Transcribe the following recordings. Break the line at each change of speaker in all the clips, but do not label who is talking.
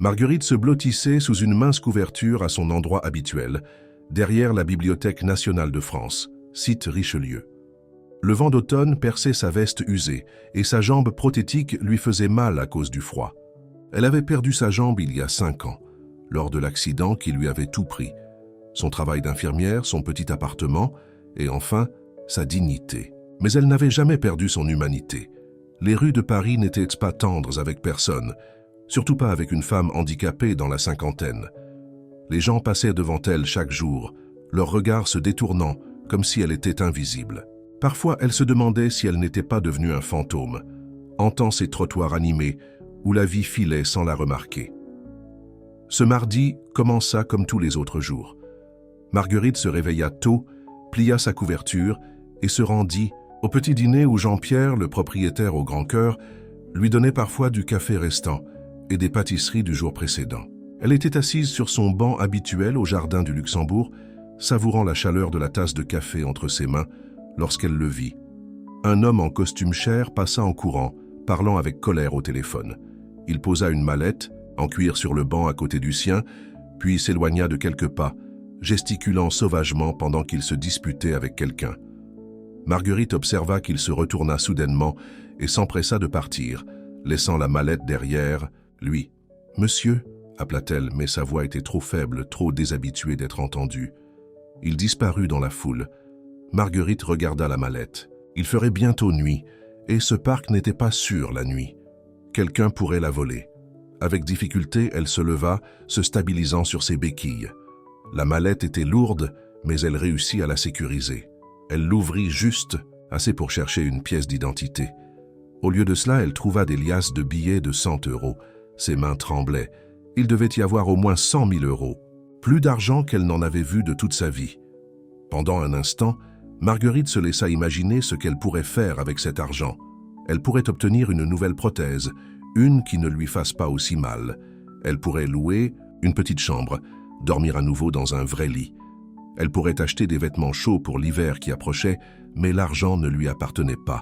Marguerite se blottissait sous une mince couverture à son endroit habituel, derrière la Bibliothèque nationale de France, site Richelieu. Le vent d'automne perçait sa veste usée et sa jambe prothétique lui faisait mal à cause du froid. Elle avait perdu sa jambe il y a 5 ans, lors de l'accident qui lui avait tout pris. Son travail d'infirmière, son petit appartement et enfin sa dignité. Mais elle n'avait jamais perdu son humanité. Les rues de Paris n'étaient pas tendres avec personne, surtout pas avec une femme handicapée dans la cinquantaine. Les gens passaient devant elle chaque jour, leurs regards se détournant comme si elle était invisible. Parfois, elle se demandait si elle n'était pas devenue un fantôme, hantant ces trottoirs animés où la vie filait sans la remarquer. Ce mardi commença comme tous les autres jours. Marguerite se réveilla tôt, plia sa couverture et se rendit au petit dîner où Jean-Pierre, le propriétaire au grand cœur, lui donnait parfois du café restant et des pâtisseries du jour précédent. Elle était assise sur son banc habituel au jardin du Luxembourg, savourant la chaleur de la tasse de café entre ses mains lorsqu'elle le vit. Un homme en costume chair passa en courant, parlant avec colère au téléphone. Il posa une mallette, en cuir sur le banc à côté du sien, puis s'éloigna de quelques pas, gesticulant sauvagement pendant qu'il se disputait avec quelqu'un. Marguerite observa qu'il se retourna soudainement et s'empressa de partir, laissant la mallette derrière, lui. « Monsieur » appela-t-elle, mais sa voix était trop faible, trop déshabituée d'être entendue. Il disparut dans la foule. Marguerite regarda la mallette. Il ferait bientôt nuit, et ce parc n'était pas sûr la nuit. Quelqu'un pourrait la voler. Avec difficulté, elle se leva, se stabilisant sur ses béquilles. La mallette était lourde, mais elle réussit à la sécuriser. Elle l'ouvrit juste, assez pour chercher une pièce d'identité. Au lieu de cela, elle trouva des liasses de billets de 100 €. Ses mains tremblaient. Il devait y avoir au moins 100 000 €. Plus d'argent qu'elle n'en avait vu de toute sa vie. Pendant un instant, Marguerite se laissa imaginer ce qu'elle pourrait faire avec cet argent. Elle pourrait obtenir une nouvelle prothèse, une qui ne lui fasse pas aussi mal. Elle pourrait louer une petite chambre, dormir à nouveau dans un vrai lit. Elle pourrait acheter des vêtements chauds pour l'hiver qui approchait, mais l'argent ne lui appartenait pas.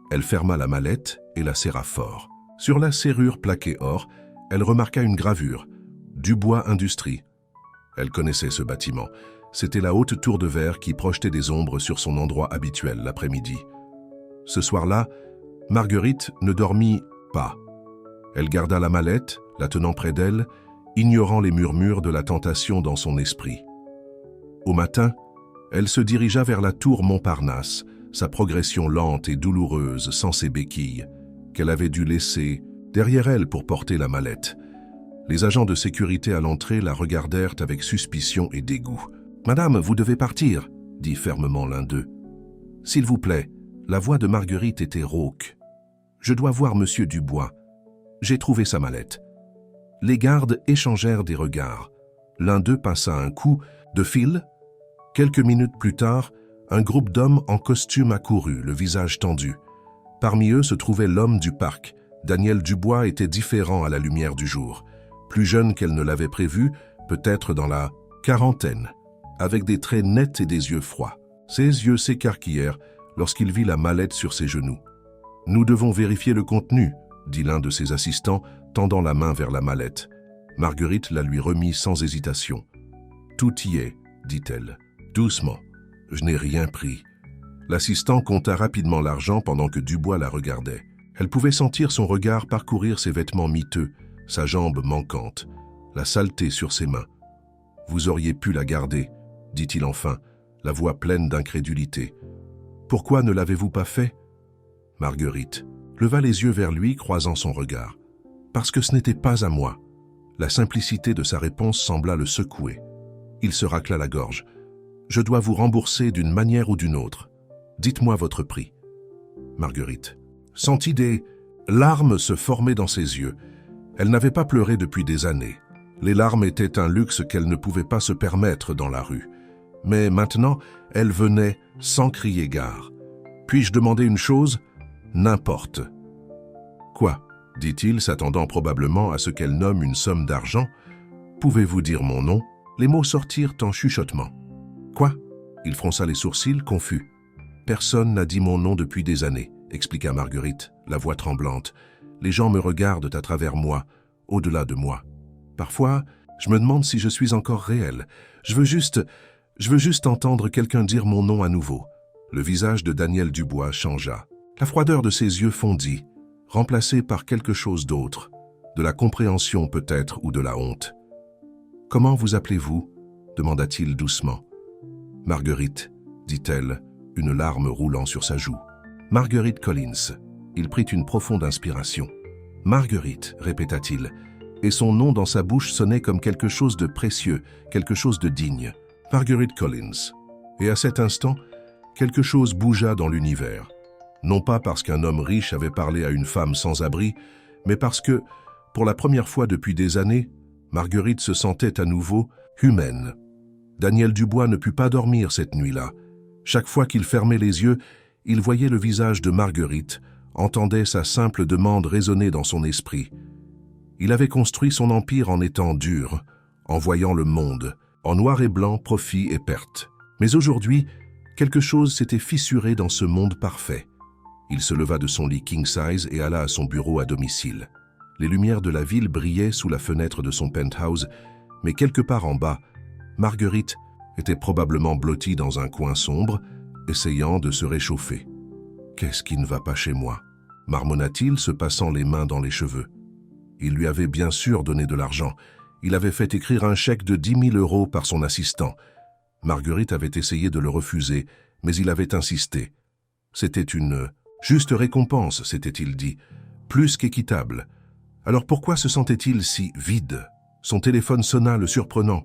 Elle ferma la mallette et la serra fort. Sur la serrure plaquée or, elle remarqua une gravure, Dubois Industrie. Elle connaissait ce bâtiment. C'était la haute tour de verre qui projetait des ombres sur son endroit habituel l'après-midi. Ce soir-là, Marguerite ne dormit pas. Elle garda la mallette, la tenant près d'elle, ignorant les murmures de la tentation dans son esprit. Au matin, elle se dirigea vers la tour Montparnasse, sa progression lente et douloureuse sans ses béquilles, qu'elle avait dû laisser derrière elle pour porter la mallette. Les agents de sécurité à l'entrée la regardèrent avec suspicion et dégoût. « Madame, vous devez partir », dit fermement l'un d'eux. « S'il vous plaît », la voix de Marguerite était rauque. « Je dois voir Monsieur Dubois. J'ai trouvé sa mallette. » Les gardes échangèrent des regards. L'un d'eux passa un coup de fil. Quelques minutes plus tard, un groupe d'hommes en costume accourut, le visage tendu. Parmi eux se trouvait l'homme du parc. Daniel Dubois était différent à la lumière du jour. Plus jeune qu'elle ne l'avait prévu, peut-être dans la quarantaine, avec des traits nets et des yeux froids. Ses yeux s'écarquillèrent lorsqu'il vit la mallette sur ses genoux. « Nous devons vérifier le contenu », dit l'un de ses assistants, tendant la main vers la mallette. Marguerite la lui remit sans hésitation. « Tout y est », dit-elle. « Doucement, je n'ai rien pris. » L'assistant compta rapidement l'argent pendant que Dubois la regardait. Elle pouvait sentir son regard parcourir ses vêtements miteux, sa jambe manquante, la saleté sur ses mains. « Vous auriez pu la garder, » dit-il enfin, la voix pleine d'incrédulité. « Pourquoi ne l'avez-vous pas fait ?» Marguerite leva les yeux vers lui, croisant son regard. « Parce que ce n'était pas à moi. » La simplicité de sa réponse sembla le secouer. Il se racla la gorge. « Je dois vous rembourser d'une manière ou d'une autre. Dites-moi votre prix. » Marguerite sentit des larmes se former dans ses yeux. Elle n'avait pas pleuré depuis des années. Les larmes étaient un luxe qu'elle ne pouvait pas se permettre dans la rue. Mais maintenant, elle venait sans crier gare. « Puis-je demander une chose ? N'importe. »« Quoi ?» dit-il, s'attendant probablement à ce qu'elle nomme une somme d'argent. « Pouvez-vous dire mon nom ?» Les mots sortirent en chuchotement. « Quoi ?» Il fronça les sourcils, confus. « Personne n'a dit mon nom depuis des années, » expliqua Marguerite, la voix tremblante. « Les gens me regardent à travers moi, au-delà de moi. Parfois, je me demande si je suis encore réel. Je veux juste entendre quelqu'un dire mon nom à nouveau. » Le visage de Daniel Dubois changea. La froideur de ses yeux fondit, remplacée par quelque chose d'autre, de la compréhension peut-être ou de la honte. « Comment vous appelez-vous » demanda-t-il doucement. « Marguerite » dit-elle, une larme roulant sur sa joue. « Marguerite Collins. » Il prit une profonde inspiration. « Marguerite » répéta-t-il, et son nom dans sa bouche sonnait comme quelque chose de précieux, quelque chose de digne. « Marguerite Collins. » Et à cet instant, quelque chose bougea dans l'univers. Non pas parce qu'un homme riche avait parlé à une femme sans abri, mais parce que, pour la première fois depuis des années, Marguerite se sentait à nouveau humaine. Daniel Dubois ne put pas dormir cette nuit-là. Chaque fois qu'il fermait les yeux, il voyait le visage de Marguerite, entendait sa simple demande résonner dans son esprit. Il avait construit son empire en étant dur, en voyant le monde, en noir et blanc, profit et perte. Mais aujourd'hui, quelque chose s'était fissuré dans ce monde parfait. Il se leva de son lit king-size et alla à son bureau à domicile. Les lumières de la ville brillaient sous la fenêtre de son penthouse, mais quelque part en bas, Marguerite était probablement blottie dans un coin sombre, essayant de se réchauffer. « Qu'est-ce qui ne va pas chez moi ?» marmonna-t-il, se passant les mains dans les cheveux. Il lui avait bien sûr donné de l'argent. Il avait fait écrire un chèque de 10 000 € par son assistant. Marguerite avait essayé de le refuser, mais il avait insisté. C'était une juste récompense, s'était-il dit, plus qu'équitable. Alors pourquoi se sentait-il si vide? Son téléphone sonna, le surprenant.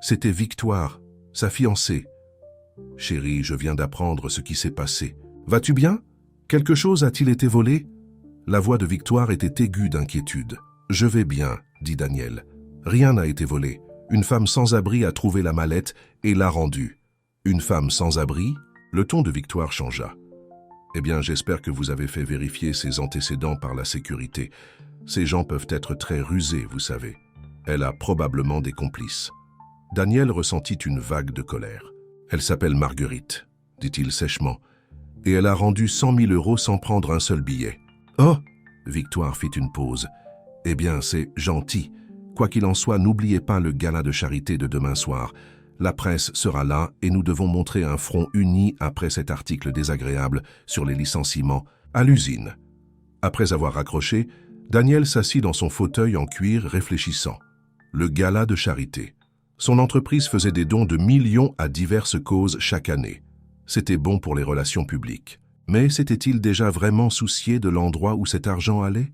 C'était Victoire, sa fiancée. « Chérie, je viens d'apprendre ce qui s'est passé. Vas-tu bien? Quelque chose a-t-il été volé ?» La voix de Victoire était aiguë d'inquiétude. « Je vais bien, » dit Daniel. « Rien n'a été volé. Une femme sans abri a trouvé la mallette et l'a rendue. »« Une femme sans abri ?» Le ton de Victoire changea. « Eh bien, j'espère que vous avez fait vérifier ses antécédents par la sécurité. Ces gens peuvent être très rusés, vous savez. Elle a probablement des complices. » Daniel ressentit une vague de colère. « Elle s'appelle Marguerite, » dit-il sèchement, « et elle a rendu 100 000 € sans prendre un seul billet. »« Oh !» Victoire fit une pause. « Eh bien, c'est gentil. Quoi qu'il en soit, n'oubliez pas le gala de charité de demain soir. La presse sera là et nous devons montrer un front uni après cet article désagréable sur les licenciements à l'usine. » Après avoir raccroché, Daniel s'assit dans son fauteuil en cuir réfléchissant. Le gala de charité. Son entreprise faisait des dons de millions à diverses causes chaque année. C'était bon pour les relations publiques. Mais s'était-il déjà vraiment soucié de l'endroit où cet argent allait?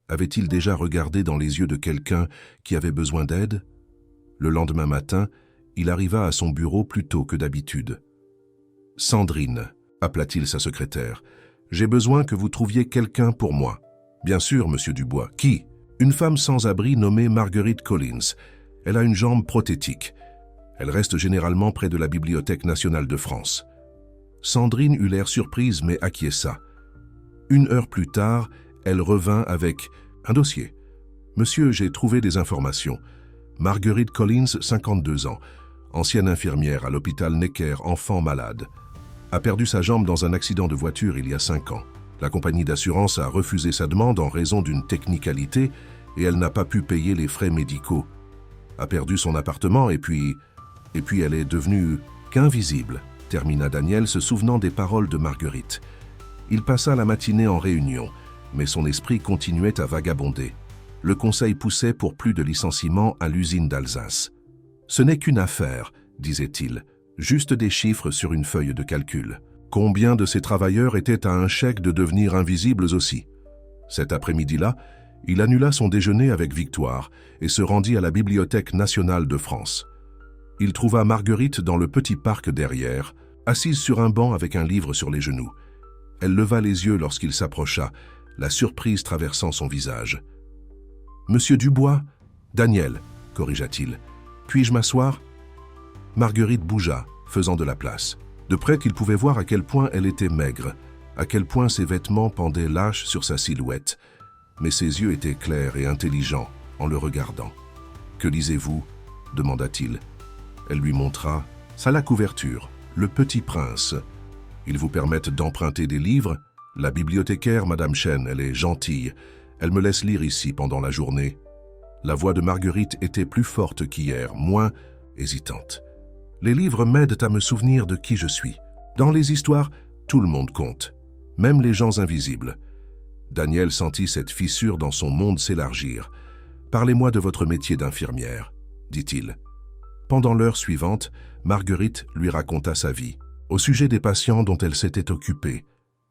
Avait-il déjà regardé dans les yeux de quelqu'un qui avait besoin d'aide? Le lendemain matin, il arriva à son bureau plus tôt que d'habitude. « Sandrine, » appela-t-il sa secrétaire, « j'ai besoin que vous trouviez quelqu'un pour moi. »« Bien sûr, monsieur Dubois. Qui ?»« Une femme sans abri nommée Marguerite Collins. Elle a une jambe prothétique. Elle reste généralement près de la Bibliothèque nationale de France. » Sandrine eut l'air surprise mais acquiesça. 1 heure plus tard, elle revint avec un dossier. « Monsieur, j'ai trouvé des informations. Marguerite Collins, 52 ans, ancienne infirmière à l'hôpital Necker, enfant malade. A perdu sa jambe dans un accident de voiture il y a 5 ans. La compagnie d'assurance a refusé sa demande en raison d'une technicalité et elle n'a pas pu payer les frais médicaux. A perdu son appartement et puis elle est devenue qu'invisible, » termina Daniel, se souvenant des paroles de Marguerite. Il passa la matinée en réunion, mais son esprit continuait à vagabonder. Le conseil poussait pour plus de licenciements à l'usine d'Alsace. « Ce n'est qu'une affaire, » disait-il, « juste des chiffres sur une feuille de calcul. Combien de ces travailleurs étaient à un chèque de devenir invisibles aussi ?» Cet après-midi-là, il annula son déjeuner avec Victoire et se rendit à la Bibliothèque nationale de France. Il trouva Marguerite dans le petit parc derrière, assise sur un banc avec un livre sur les genoux. Elle leva les yeux lorsqu'il s'approcha, la surprise traversant son visage. « Monsieur Dubois ?»« Daniel, » corrigea-t-il. « Puis-je m'asseoir ?» Marguerite bougea, faisant de la place. De près il pouvait voir à quel point elle était maigre, à quel point ses vêtements pendaient lâches sur sa silhouette, mais ses yeux étaient clairs et intelligents en le regardant. « Que lisez-vous » demanda-t-il. Elle lui montra la couverture, Le Petit Prince. Ils vous permettent d'emprunter des livres. La bibliothécaire, Madame Chen, elle est gentille. Elle me laisse lire ici pendant la journée. La voix de Marguerite était plus forte qu'hier, moins hésitante. Les livres m'aident à me souvenir de qui je suis. Dans les histoires, tout le monde compte, même les gens invisibles. Daniel sentit cette fissure dans son monde s'élargir. « Parlez-moi de votre métier d'infirmière », dit-il. Pendant l'heure suivante, Marguerite lui raconta sa vie, au sujet des patients dont elle s'était occupée,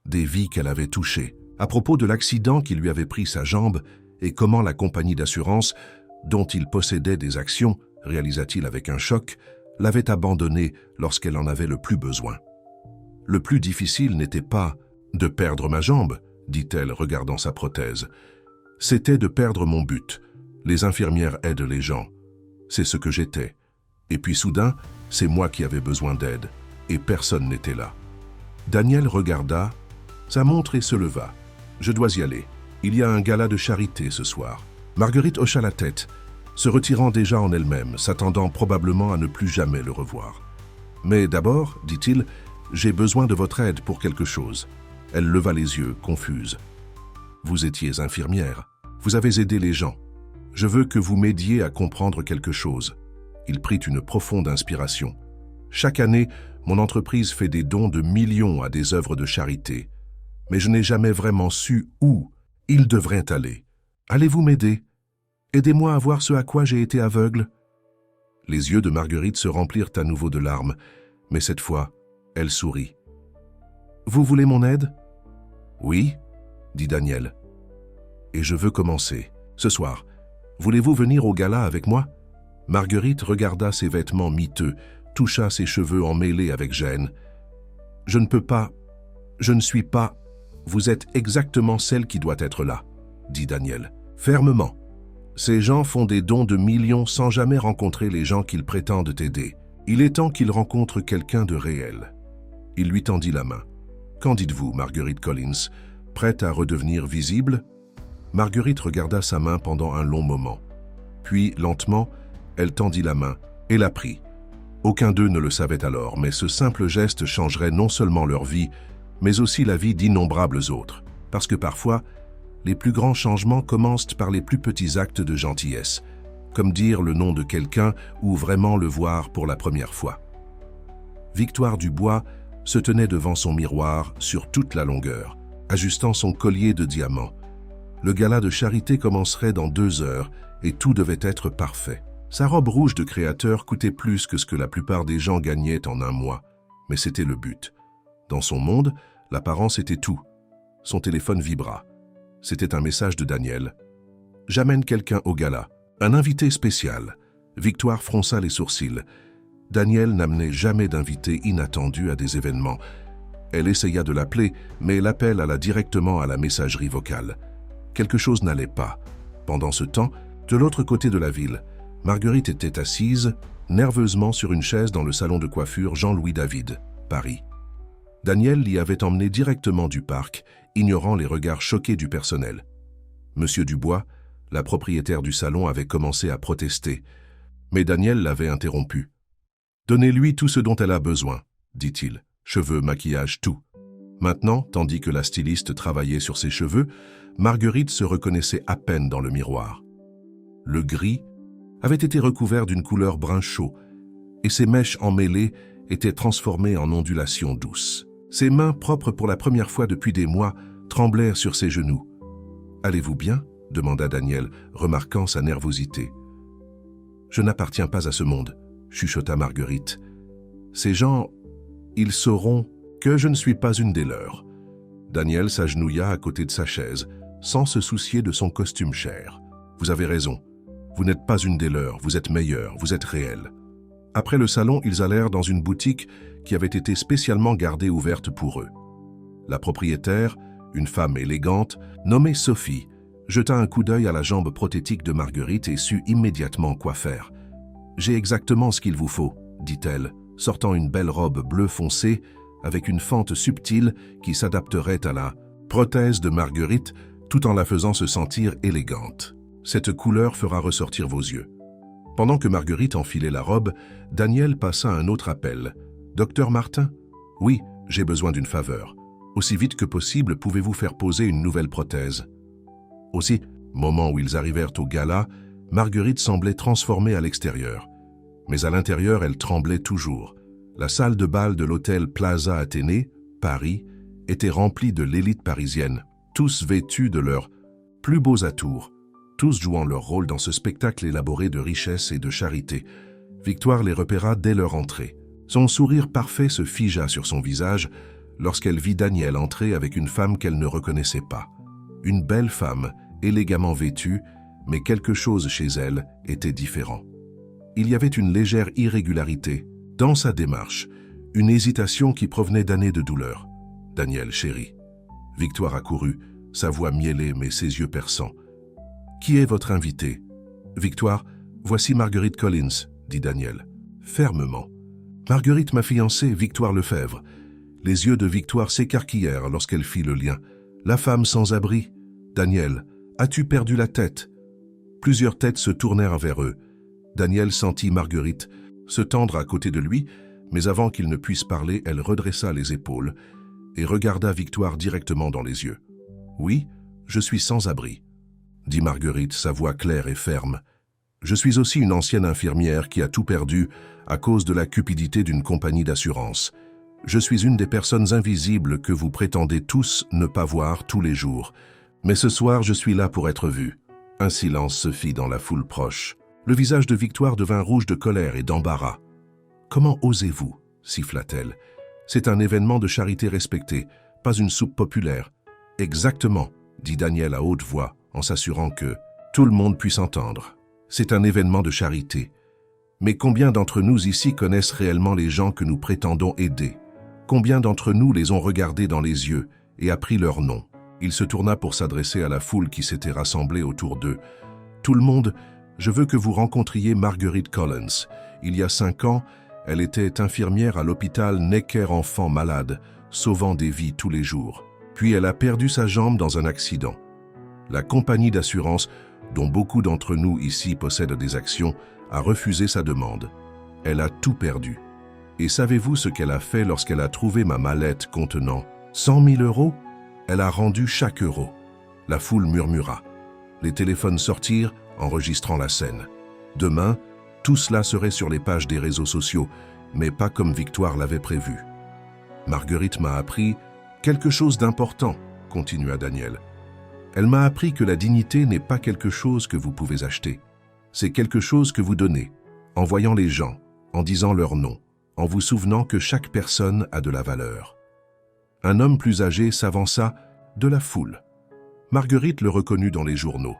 des vies qu'elle avait touchées, à propos de l'accident qui lui avait pris sa jambe et comment la compagnie d'assurance, dont il possédait des actions, réalisa-t-il avec un choc, l'avait abandonnée lorsqu'elle en avait le plus besoin. « Le plus difficile n'était pas de perdre ma jambe, dit-elle regardant sa prothèse. C'était de perdre mon but. Les infirmières aident les gens. C'est ce que j'étais. Et puis soudain, c'est moi qui avais besoin d'aide, et personne n'était là. » Daniel regarda sa montre et se leva. « Je dois y aller. Il y a un gala de charité ce soir. » Marguerite hocha la tête, se retirant déjà en elle-même, s'attendant probablement à ne plus jamais le revoir. « Mais d'abord, dit-il, j'ai besoin de votre aide pour quelque chose. » Elle leva les yeux, confuse. « Vous étiez infirmière. Vous avez aidé les gens. Je veux que vous m'aidiez à comprendre quelque chose. » Il prit une profonde inspiration. « Chaque année, mon entreprise fait des dons de millions à des œuvres de charité. Mais je n'ai jamais vraiment su où ils devraient aller. Allez-vous m'aider? Aidez-moi à voir ce à quoi j'ai été aveugle. » Les yeux de Marguerite se remplirent à nouveau de larmes, mais cette fois, elle sourit. « Vous voulez mon aide? »« Oui, » dit Daniel. « Et je veux commencer. Ce soir, voulez-vous venir au gala avec moi ?» Marguerite regarda ses vêtements miteux, toucha ses cheveux emmêlés avec gêne. « Je ne peux pas, je ne suis pas... » « Vous êtes exactement celle qui doit être là, » dit Daniel, fermement. « Ces gens font des dons de millions sans jamais rencontrer les gens qu'ils prétendent aider. Il est temps qu'ils rencontrent quelqu'un de réel. » Il lui tendit la main. « Qu'en dites-vous, Marguerite Collins, prête à redevenir visible ?» Marguerite regarda sa main pendant un long moment. Puis, lentement, elle tendit la main et la prit. Aucun d'eux ne le savait alors, mais ce simple geste changerait non seulement leur vie, mais aussi la vie d'innombrables autres. Parce que parfois, les plus grands changements commencent par les plus petits actes de gentillesse, comme dire le nom de quelqu'un ou vraiment le voir pour la première fois. Victoire Dubois se tenait devant son miroir sur toute la longueur, ajustant son collier de diamants. Le gala de charité commencerait dans 2 heures et tout devait être parfait. Sa robe rouge de créateur coûtait plus que ce que la plupart des gens gagnaient en un mois, mais c'était le but. Dans son monde, l'apparence était tout. Son téléphone vibra. C'était un message de Daniel. « J'amène quelqu'un au gala. Un invité spécial. » Victoire fronça les sourcils. Daniel n'amenait jamais d'invité inattendu à des événements. Elle essaya de l'appeler, mais l'appel alla directement à la messagerie vocale. Quelque chose n'allait pas. Pendant ce temps, de l'autre côté de la ville, Marguerite était assise, nerveusement sur une chaise dans le salon de coiffure Jean-Louis David, Paris. Daniel l'y avait emmené directement du parc, ignorant les regards choqués du personnel. Monsieur Dubois, la propriétaire du salon, avait commencé à protester, mais Daniel l'avait interrompu. « Donnez-lui tout ce dont elle a besoin, » dit-il. « Cheveux, maquillage, tout. » Maintenant, tandis que la styliste travaillait sur ses cheveux, Marguerite se reconnaissait à peine dans le miroir. Le gris avait été recouvert d'une couleur brun chaud, et ses mèches emmêlées étaient transformées en ondulations douces. Ses mains, propres pour la première fois depuis des mois, tremblèrent sur ses genoux. « Allez-vous bien ?» demanda Daniel, remarquant sa nervosité. « Je n'appartiens pas à ce monde, » chuchota Marguerite. « Ces gens, ils sauront que je ne suis pas une des leurs. » Daniel s'agenouilla à côté de sa chaise, sans se soucier de son costume cher. « Vous avez raison. Vous n'êtes pas une des leurs, vous êtes meilleure, vous êtes réelle. » Après le salon, ils allèrent dans une boutique qui avait été spécialement gardée ouverte pour eux. La propriétaire, une femme élégante, nommée Sophie, jeta un coup d'œil à la jambe prothétique de Marguerite et sut immédiatement quoi faire. « J'ai exactement ce qu'il vous faut, » dit-elle, sortant une belle robe bleu foncé avec une fente subtile qui s'adapterait à la prothèse de Marguerite tout en la faisant se sentir élégante. « Cette couleur fera ressortir vos yeux. » Pendant que Marguerite enfilait la robe, Daniel passa un autre appel. « Docteur Martin ? Oui, j'ai besoin d'une faveur. Aussi vite que possible, pouvez-vous faire poser une nouvelle prothèse ?» Aussi, moment où ils arrivèrent au gala, Marguerite semblait transformée à l'extérieur. Mais à l'intérieur, elle tremblait toujours. La salle de bal de l'hôtel Plaza Athénée, Paris, était remplie de l'élite parisienne, tous vêtus de leurs plus beaux atours, tous jouant leur rôle dans ce spectacle élaboré de richesse et de charité. Victoire les repéra dès leur entrée. Son sourire parfait se figea sur son visage lorsqu'elle vit Daniel entrer avec une femme qu'elle ne reconnaissait pas. Une belle femme, élégamment vêtue, mais quelque chose chez elle était différent. Il y avait une légère irrégularité dans sa démarche, une hésitation qui provenait d'années de douleur. « Daniel, chéri. » Victoire accourut, sa voix miellée mais ses yeux perçants. « Qui est votre invité ?»« Victoire, voici Marguerite Collins, » dit Daniel, fermement. « Marguerite, ma fiancée, Victoire Lefebvre. » Les yeux de Victoire s'écarquillèrent lorsqu'elle fit le lien. « La femme sans abri. Daniel, as-tu perdu la tête ?» Plusieurs têtes se tournèrent vers eux. Daniel sentit Marguerite se tendre à côté de lui, mais avant qu'il ne puisse parler, elle redressa les épaules et regarda Victoire directement dans les yeux. « Oui, je suis sans abri, » dit Marguerite, sa voix claire et ferme. « Je suis aussi une ancienne infirmière qui a tout perdu à cause de la cupidité d'une compagnie d'assurance. Je suis une des personnes invisibles que vous prétendez tous ne pas voir tous les jours. Mais ce soir, je suis là pour être vue. » Un silence se fit dans la foule proche. Le visage de Victoire devint rouge de colère et d'embarras. « Comment osez-vous » siffla-t-elle. « C'est un événement de charité respecté, pas une soupe populaire. »« Exactement, » dit Daniel à haute voix, en s'assurant que tout le monde puisse entendre. « C'est un événement de charité. Mais combien d'entre nous ici connaissent réellement les gens que nous prétendons aider? Combien d'entre nous les ont regardés dans les yeux et appris leur nom ?» Il se tourna pour s'adresser à la foule qui s'était rassemblée autour d'eux. « Tout le monde, je veux que vous rencontriez Marguerite Collins. Il y a 5 ans, elle était infirmière à l'hôpital Necker-Enfants Malades, sauvant des vies tous les jours. Puis elle a perdu sa jambe dans un accident. La compagnie d'assurance, dont beaucoup d'entre nous ici possèdent des actions, a refusé sa demande. Elle a tout perdu. Et savez-vous ce qu'elle a fait lorsqu'elle a trouvé ma mallette contenant 100 000 euros? Elle a rendu chaque euro. » La foule murmura. Les téléphones sortirent, enregistrant la scène. Demain, tout cela serait sur les pages des réseaux sociaux, mais pas comme Victoire l'avait prévu. « Marguerite m'a appris quelque chose d'important, » continua Daniel. « Elle m'a appris que la dignité n'est pas quelque chose que vous pouvez acheter. C'est quelque chose que vous donnez, en voyant les gens, en disant leur nom, en vous souvenant que chaque personne a de la valeur. » Un homme plus âgé s'avança de la foule. Marguerite le reconnut dans les journaux.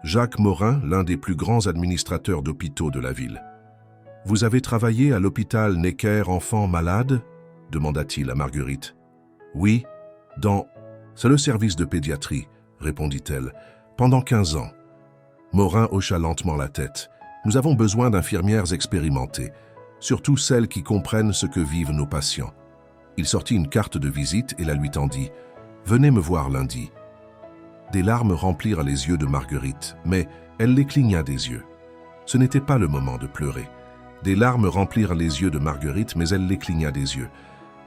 Jacques Morin, l'un des plus grands administrateurs d'hôpitaux de la ville. « Vous avez travaillé à l'hôpital Necker-Enfants Malades ?» demanda-t-il à Marguerite. « Oui, dans... C'est le service de pédiatrie, » répondit-elle. « Pendant 15 ans. » Morin hocha lentement la tête. « Nous avons besoin d'infirmières expérimentées, surtout celles qui comprennent ce que vivent nos patients. » Il sortit une carte de visite et la lui tendit. « Venez me voir lundi. » Des larmes remplirent les yeux de Marguerite, mais elle les cligna des yeux. Ce n'était pas le moment de pleurer. Des larmes remplirent les yeux de Marguerite, mais elle les cligna des yeux.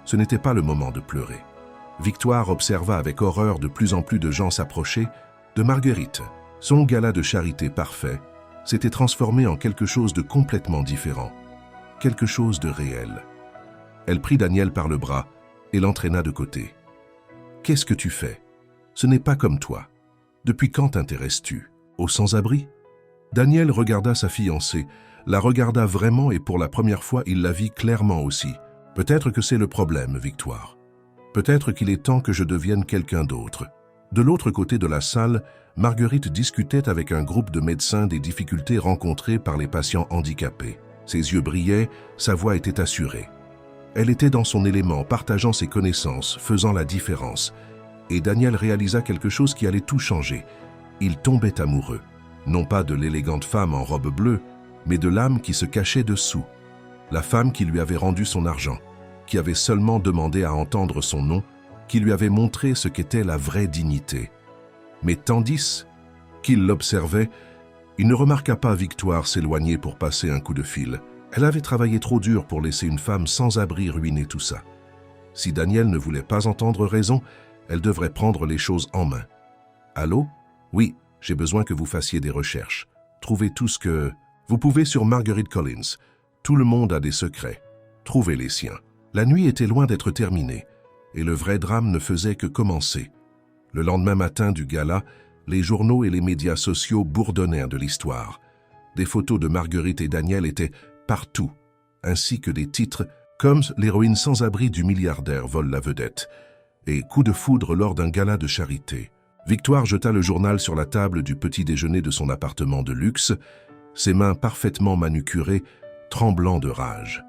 Ce n'était pas le moment de pleurer. Victoire observa avec horreur de plus en plus de gens s'approcher de Marguerite. Son gala de charité parfait s'était transformé en quelque chose de complètement différent, quelque chose de réel. Elle prit Daniel par le bras et l'entraîna de côté. « Qu'est-ce que tu fais? Ce n'est pas comme toi. Depuis quand t'intéresses-tu? Aux sans-abri » Daniel regarda sa fiancée, la regarda vraiment et pour la première fois il la vit clairement aussi. « Peut-être que c'est le problème, Victoire. Peut-être qu'il est temps que je devienne quelqu'un d'autre. » De l'autre côté de la salle, Marguerite discutait avec un groupe de médecins des difficultés rencontrées par les patients handicapés. Ses yeux brillaient, sa voix était assurée. Elle était dans son élément, partageant ses connaissances, faisant la différence. Et Daniel réalisa quelque chose qui allait tout changer. Il tombait amoureux, non pas de l'élégante femme en robe bleue, mais de l'âme qui se cachait dessous. La femme qui lui avait rendu son argent, qui avait seulement demandé à entendre son nom, qui lui avait montré ce qu'était la vraie dignité. Mais tandis qu'il l'observait, il ne remarqua pas Victoire s'éloigner pour passer un coup de fil. Elle avait travaillé trop dur pour laisser une femme sans abri ruiner tout ça. Si Daniel ne voulait pas entendre raison, elle devrait prendre les choses en main. « Allô? Oui, j'ai besoin que vous fassiez des recherches. Trouvez tout ce que... Vous pouvez sur Marguerite Collins. Tout le monde a des secrets. Trouvez les siens. La nuit était loin d'être terminée, et le vrai drame ne faisait que commencer. Le lendemain matin du gala, les journaux et les médias sociaux bourdonnèrent de l'histoire. Des photos de Marguerite et Daniel étaient partout, ainsi que des titres comme « L'héroïne sans abri du milliardaire vole la vedette » et « Coup de foudre lors d'un gala de charité ». Victoire jeta le journal sur la table du petit déjeuner de son appartement de luxe, ses mains parfaitement manucurées, tremblant de rage.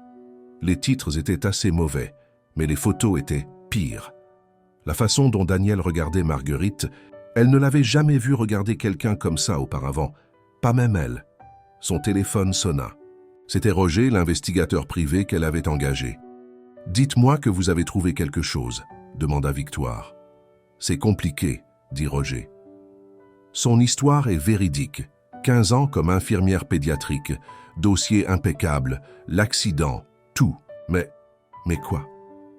Les titres étaient assez mauvais, mais les photos étaient pires. La façon dont Daniel regardait Marguerite, elle ne l'avait jamais vu regarder quelqu'un comme ça auparavant, pas même elle. Son téléphone sonna. C'était Roger, l'investigateur privé qu'elle avait engagé. « Dites-moi que vous avez trouvé quelque chose », demanda Victoire. « C'est compliqué », dit Roger. Son histoire est véridique. 15 ans comme infirmière pédiatrique, dossier impeccable, l'accident, tout. Mais quoi?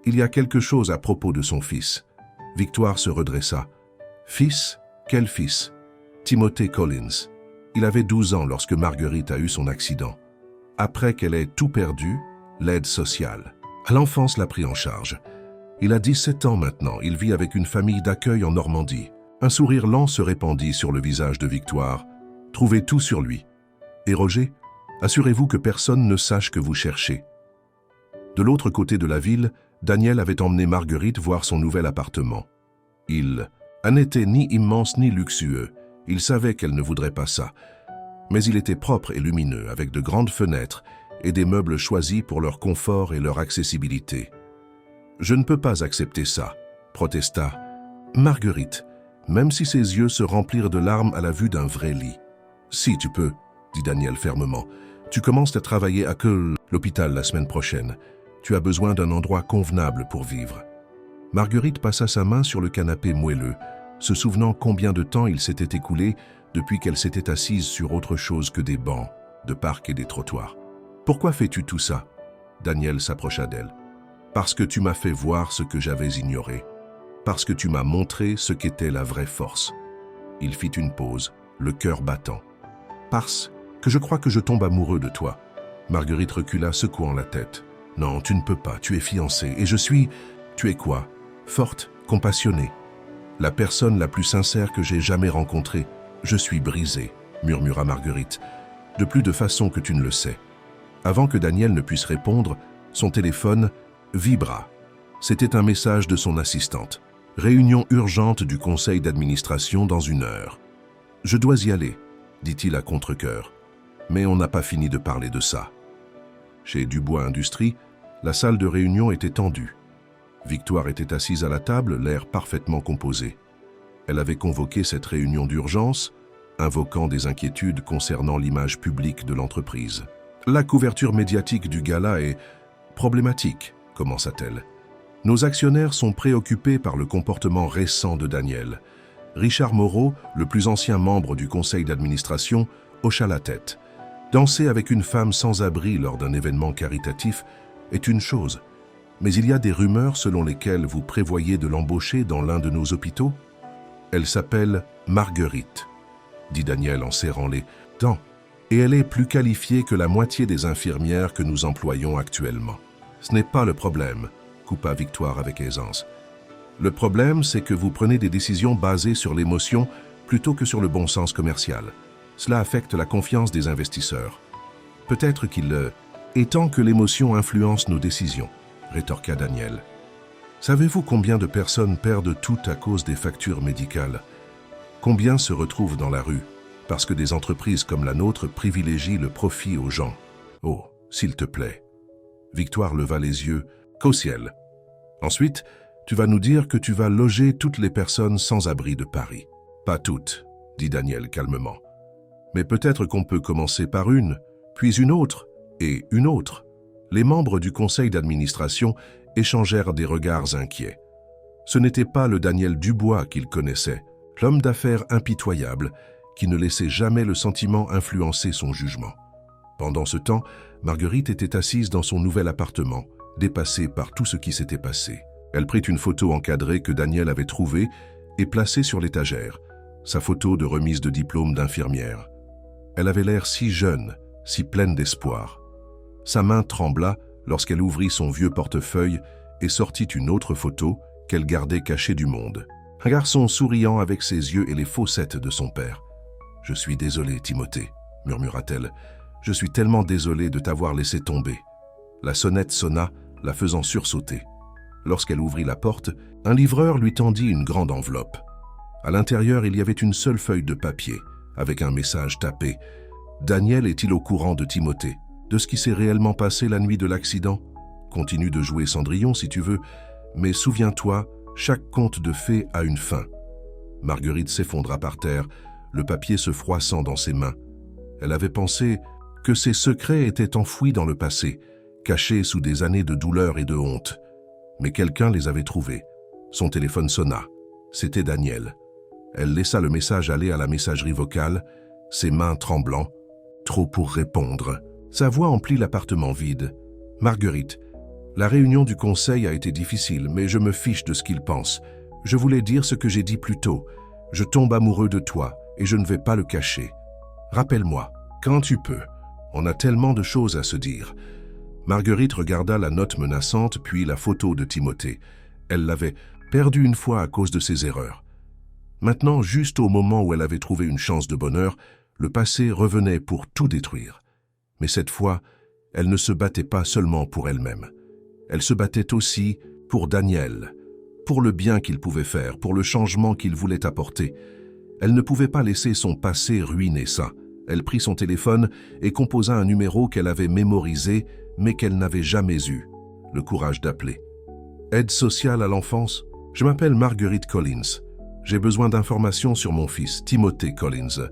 Il y a quelque chose à propos de son fils. Victoire se redressa. Fils? Quel fils? Timothée Collins. Il avait 12 ans lorsque Marguerite a eu son accident. Après qu'elle ait tout perdu, l'aide sociale. L'enfance l'a pris en charge. Il a 17 ans maintenant, il vit avec une famille d'accueil en Normandie. Un sourire lent se répandit sur le visage de Victoire. Trouvez tout sur lui. Et Roger, assurez-vous que personne ne sache que vous cherchez. De l'autre côté de la ville, Daniel avait emmené Marguerite voir son nouvel appartement. Il n'était ni immense ni luxueux. Il savait qu'elle ne voudrait pas ça. Mais il était propre et lumineux, avec de grandes fenêtres et des meubles choisis pour leur confort et leur accessibilité. « Je ne peux pas accepter ça », protesta Marguerite, même si ses yeux se remplirent de larmes à la vue d'un vrai lit. « Si, tu peux », dit Daniel fermement. « Tu commences à travailler à l'hôpital la semaine prochaine. Tu as besoin d'un endroit convenable pour vivre. » Marguerite passa sa main sur le canapé moelleux, se souvenant combien de temps il s'était écoulé depuis qu'elle s'était assise sur autre chose que des bancs, de parcs et des trottoirs. « Pourquoi fais-tu tout ça ?» Daniel s'approcha d'elle. « Parce que tu m'as fait voir ce que j'avais ignoré. Parce que tu m'as montré ce qu'était la vraie force. » Il fit une pause, le cœur battant. « Parce que je crois que je tombe amoureux de toi. » Marguerite recula, secouant la tête. « Non, tu ne peux pas, tu es fiancée, et je suis... Tu es quoi? Forte, compassionnée. La personne la plus sincère que j'ai jamais rencontrée. Je suis brisée, » murmura Marguerite, de plus de façon que tu ne le sais. Avant que Daniel ne puisse répondre, son téléphone vibra. C'était un message de son assistante. « Réunion urgente du conseil d'administration dans 1 heure. »« Je dois y aller, » dit-il à contre-cœur. Mais on n'a pas fini de parler de ça. Chez Dubois Industries, la salle de réunion était tendue. Victoire était assise à la table, l'air parfaitement composé. Elle avait convoqué cette réunion d'urgence, invoquant des inquiétudes concernant l'image publique de l'entreprise. « La couverture médiatique du gala est problématique », commença-t-elle. « Nos actionnaires sont préoccupés par le comportement récent de Daniel. » Richard Moreau, le plus ancien membre du conseil d'administration, hocha la tête. Danser avec une femme sans abri lors d'un événement caritatif est une chose, mais il y a des rumeurs selon lesquelles vous prévoyez de l'embaucher dans l'un de nos hôpitaux. Elle s'appelle Marguerite, dit Daniel en serrant les dents, et elle est plus qualifiée que la moitié des infirmières que nous employons actuellement. Ce n'est pas le problème, coupa Victoire avec aisance. Le problème, c'est que vous prenez des décisions basées sur l'émotion plutôt que sur le bon sens commercial. Cela affecte la confiance des investisseurs. Peut-être qu'il est temps que l'émotion influence nos décisions, rétorqua Daniel. Savez-vous combien de personnes perdent tout à cause des factures médicales? Combien se retrouvent dans la rue parce que des entreprises comme la nôtre privilégient le profit aux gens? Oh, s'il te plaît. Victoire leva les yeux qu'au ciel. Ensuite, tu vas nous dire que tu vas loger toutes les personnes sans abri de Paris. Pas toutes, dit Daniel calmement. Mais peut-être qu'on peut commencer par une, puis une autre, et une autre. Les membres du conseil d'administration échangèrent des regards inquiets. Ce n'était pas le Daniel Dubois qu'ils connaissaient, l'homme d'affaires impitoyable, qui ne laissait jamais le sentiment influencer son jugement. Pendant ce temps, Marguerite était assise dans son nouvel appartement, dépassée par tout ce qui s'était passé. Elle prit une photo encadrée que Daniel avait trouvée et placée sur l'étagère, sa photo de remise de diplôme d'infirmière. Elle avait l'air si jeune, si pleine d'espoir. Sa main trembla lorsqu'elle ouvrit son vieux portefeuille et sortit une autre photo qu'elle gardait cachée du monde. Un garçon souriant avec ses yeux et les fossettes de son père. « Je suis désolée, Timothée, » murmura-t-elle. « Je suis tellement désolée de t'avoir laissé tomber. » La sonnette sonna, la faisant sursauter. Lorsqu'elle ouvrit la porte, un livreur lui tendit une grande enveloppe. À l'intérieur, il y avait une seule feuille de papier, avec un message tapé. « Daniel est-il au courant de Timothée, de ce qui s'est réellement passé la nuit de l'accident? Continue de jouer Cendrillon si tu veux, mais souviens-toi, chaque conte de fées a une fin. » Marguerite s'effondra par terre, le papier se froissant dans ses mains. Elle avait pensé que ses secrets étaient enfouis dans le passé, cachés sous des années de douleur et de honte. Mais quelqu'un les avait trouvés. Son téléphone sonna. C'était Daniel. Elle laissa le message aller à la messagerie vocale, ses mains tremblant. Trop pour répondre. Sa voix emplit l'appartement vide. « Marguerite, la réunion du conseil a été difficile, mais je me fiche de ce qu'ils pensent. Je voulais dire ce que j'ai dit plus tôt. Je tombe amoureux de toi et je ne vais pas le cacher. Rappelle-moi, quand tu peux. On a tellement de choses à se dire. » Marguerite regarda la note menaçante puis la photo de Timothée. Elle l'avait perdu une fois à cause de ses erreurs. Maintenant, juste au moment où elle avait trouvé une chance de bonheur, le passé revenait pour tout détruire. Mais cette fois, elle ne se battait pas seulement pour elle-même. Elle se battait aussi pour Daniel, pour le bien qu'il pouvait faire, pour le changement qu'il voulait apporter. Elle ne pouvait pas laisser son passé ruiner ça. Elle prit son téléphone et composa un numéro qu'elle avait mémorisé, mais qu'elle n'avait jamais eu. Le courage d'appeler. « Aide sociale à l'enfance. Je m'appelle Marguerite Collins. J'ai besoin d'informations sur mon fils, Timothée Collins. »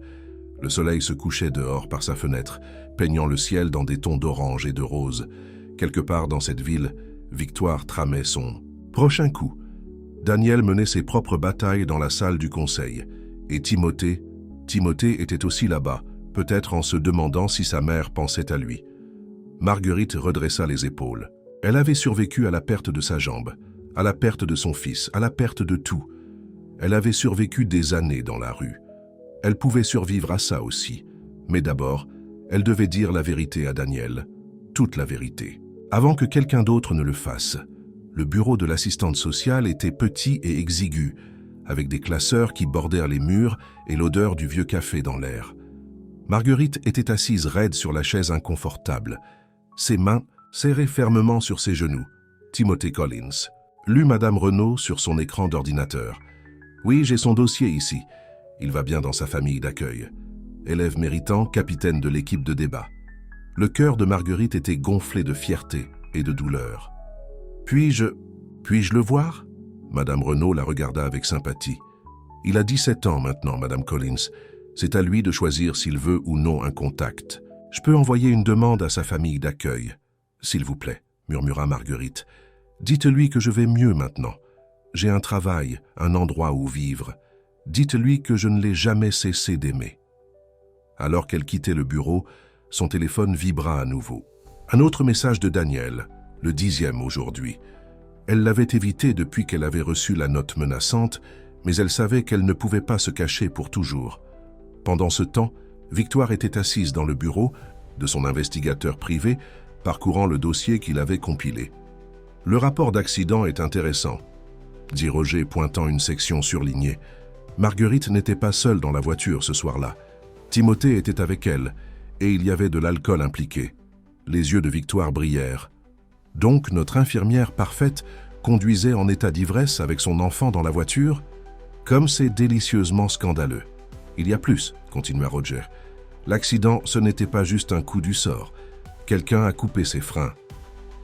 Le soleil se couchait dehors par sa fenêtre, peignant le ciel dans des tons d'orange et de rose. Quelque part dans cette ville, Victoire tramait son prochain coup. Daniel menait ses propres batailles dans la salle du conseil. Et Timothée était aussi là-bas, peut-être en se demandant si sa mère pensait à lui. Marguerite redressa les épaules. Elle avait survécu à la perte de sa jambe, à la perte de son fils, à la perte de tout. Elle avait survécu des années dans la rue. Elle pouvait survivre à ça aussi. Mais d'abord, elle devait dire la vérité à Daniel, toute la vérité. Avant que quelqu'un d'autre ne le fasse, le bureau de l'assistante sociale était petit et exigu, avec des classeurs qui bordèrent les murs et l'odeur du vieux café dans l'air. Marguerite était assise raide sur la chaise inconfortable. Ses mains serrées fermement sur ses genoux. Timothée Collins lut Madame Renaud sur son écran d'ordinateur. « Oui, j'ai son dossier ici. Il va bien dans sa famille d'accueil. Élève méritant, capitaine de l'équipe de débat. » Le cœur de Marguerite était gonflé de fierté et de douleur. « Puis-je le voir ?» Madame Renaud la regarda avec sympathie. « Il a 17 ans maintenant, Madame Collins. C'est à lui de choisir s'il veut ou non un contact. Je peux envoyer une demande à sa famille d'accueil. S'il vous plaît, » murmura Marguerite. « Dites-lui que je vais mieux maintenant. J'ai un travail, un endroit où vivre. Dites-lui que je ne l'ai jamais cessé d'aimer. » Alors qu'elle quittait le bureau, son téléphone vibra à nouveau. Un autre message de Daniel, le 10e aujourd'hui. Elle l'avait évité depuis qu'elle avait reçu la note menaçante, mais elle savait qu'elle ne pouvait pas se cacher pour toujours. Pendant ce temps, Victoire était assise dans le bureau de son investigateur privé, parcourant le dossier qu'il avait compilé. « Le rapport d'accident est intéressant », dit Roger pointant une section surlignée. Marguerite n'était pas seule dans la voiture ce soir-là. Timothée était avec elle, et il y avait de l'alcool impliqué. Les yeux de Victoire brillèrent. Donc notre infirmière parfaite conduisait en état d'ivresse avec son enfant dans la voiture? Comme c'est délicieusement scandaleux. Il y a plus, continua Roger. L'accident, ce n'était pas juste un coup du sort. Quelqu'un a coupé ses freins.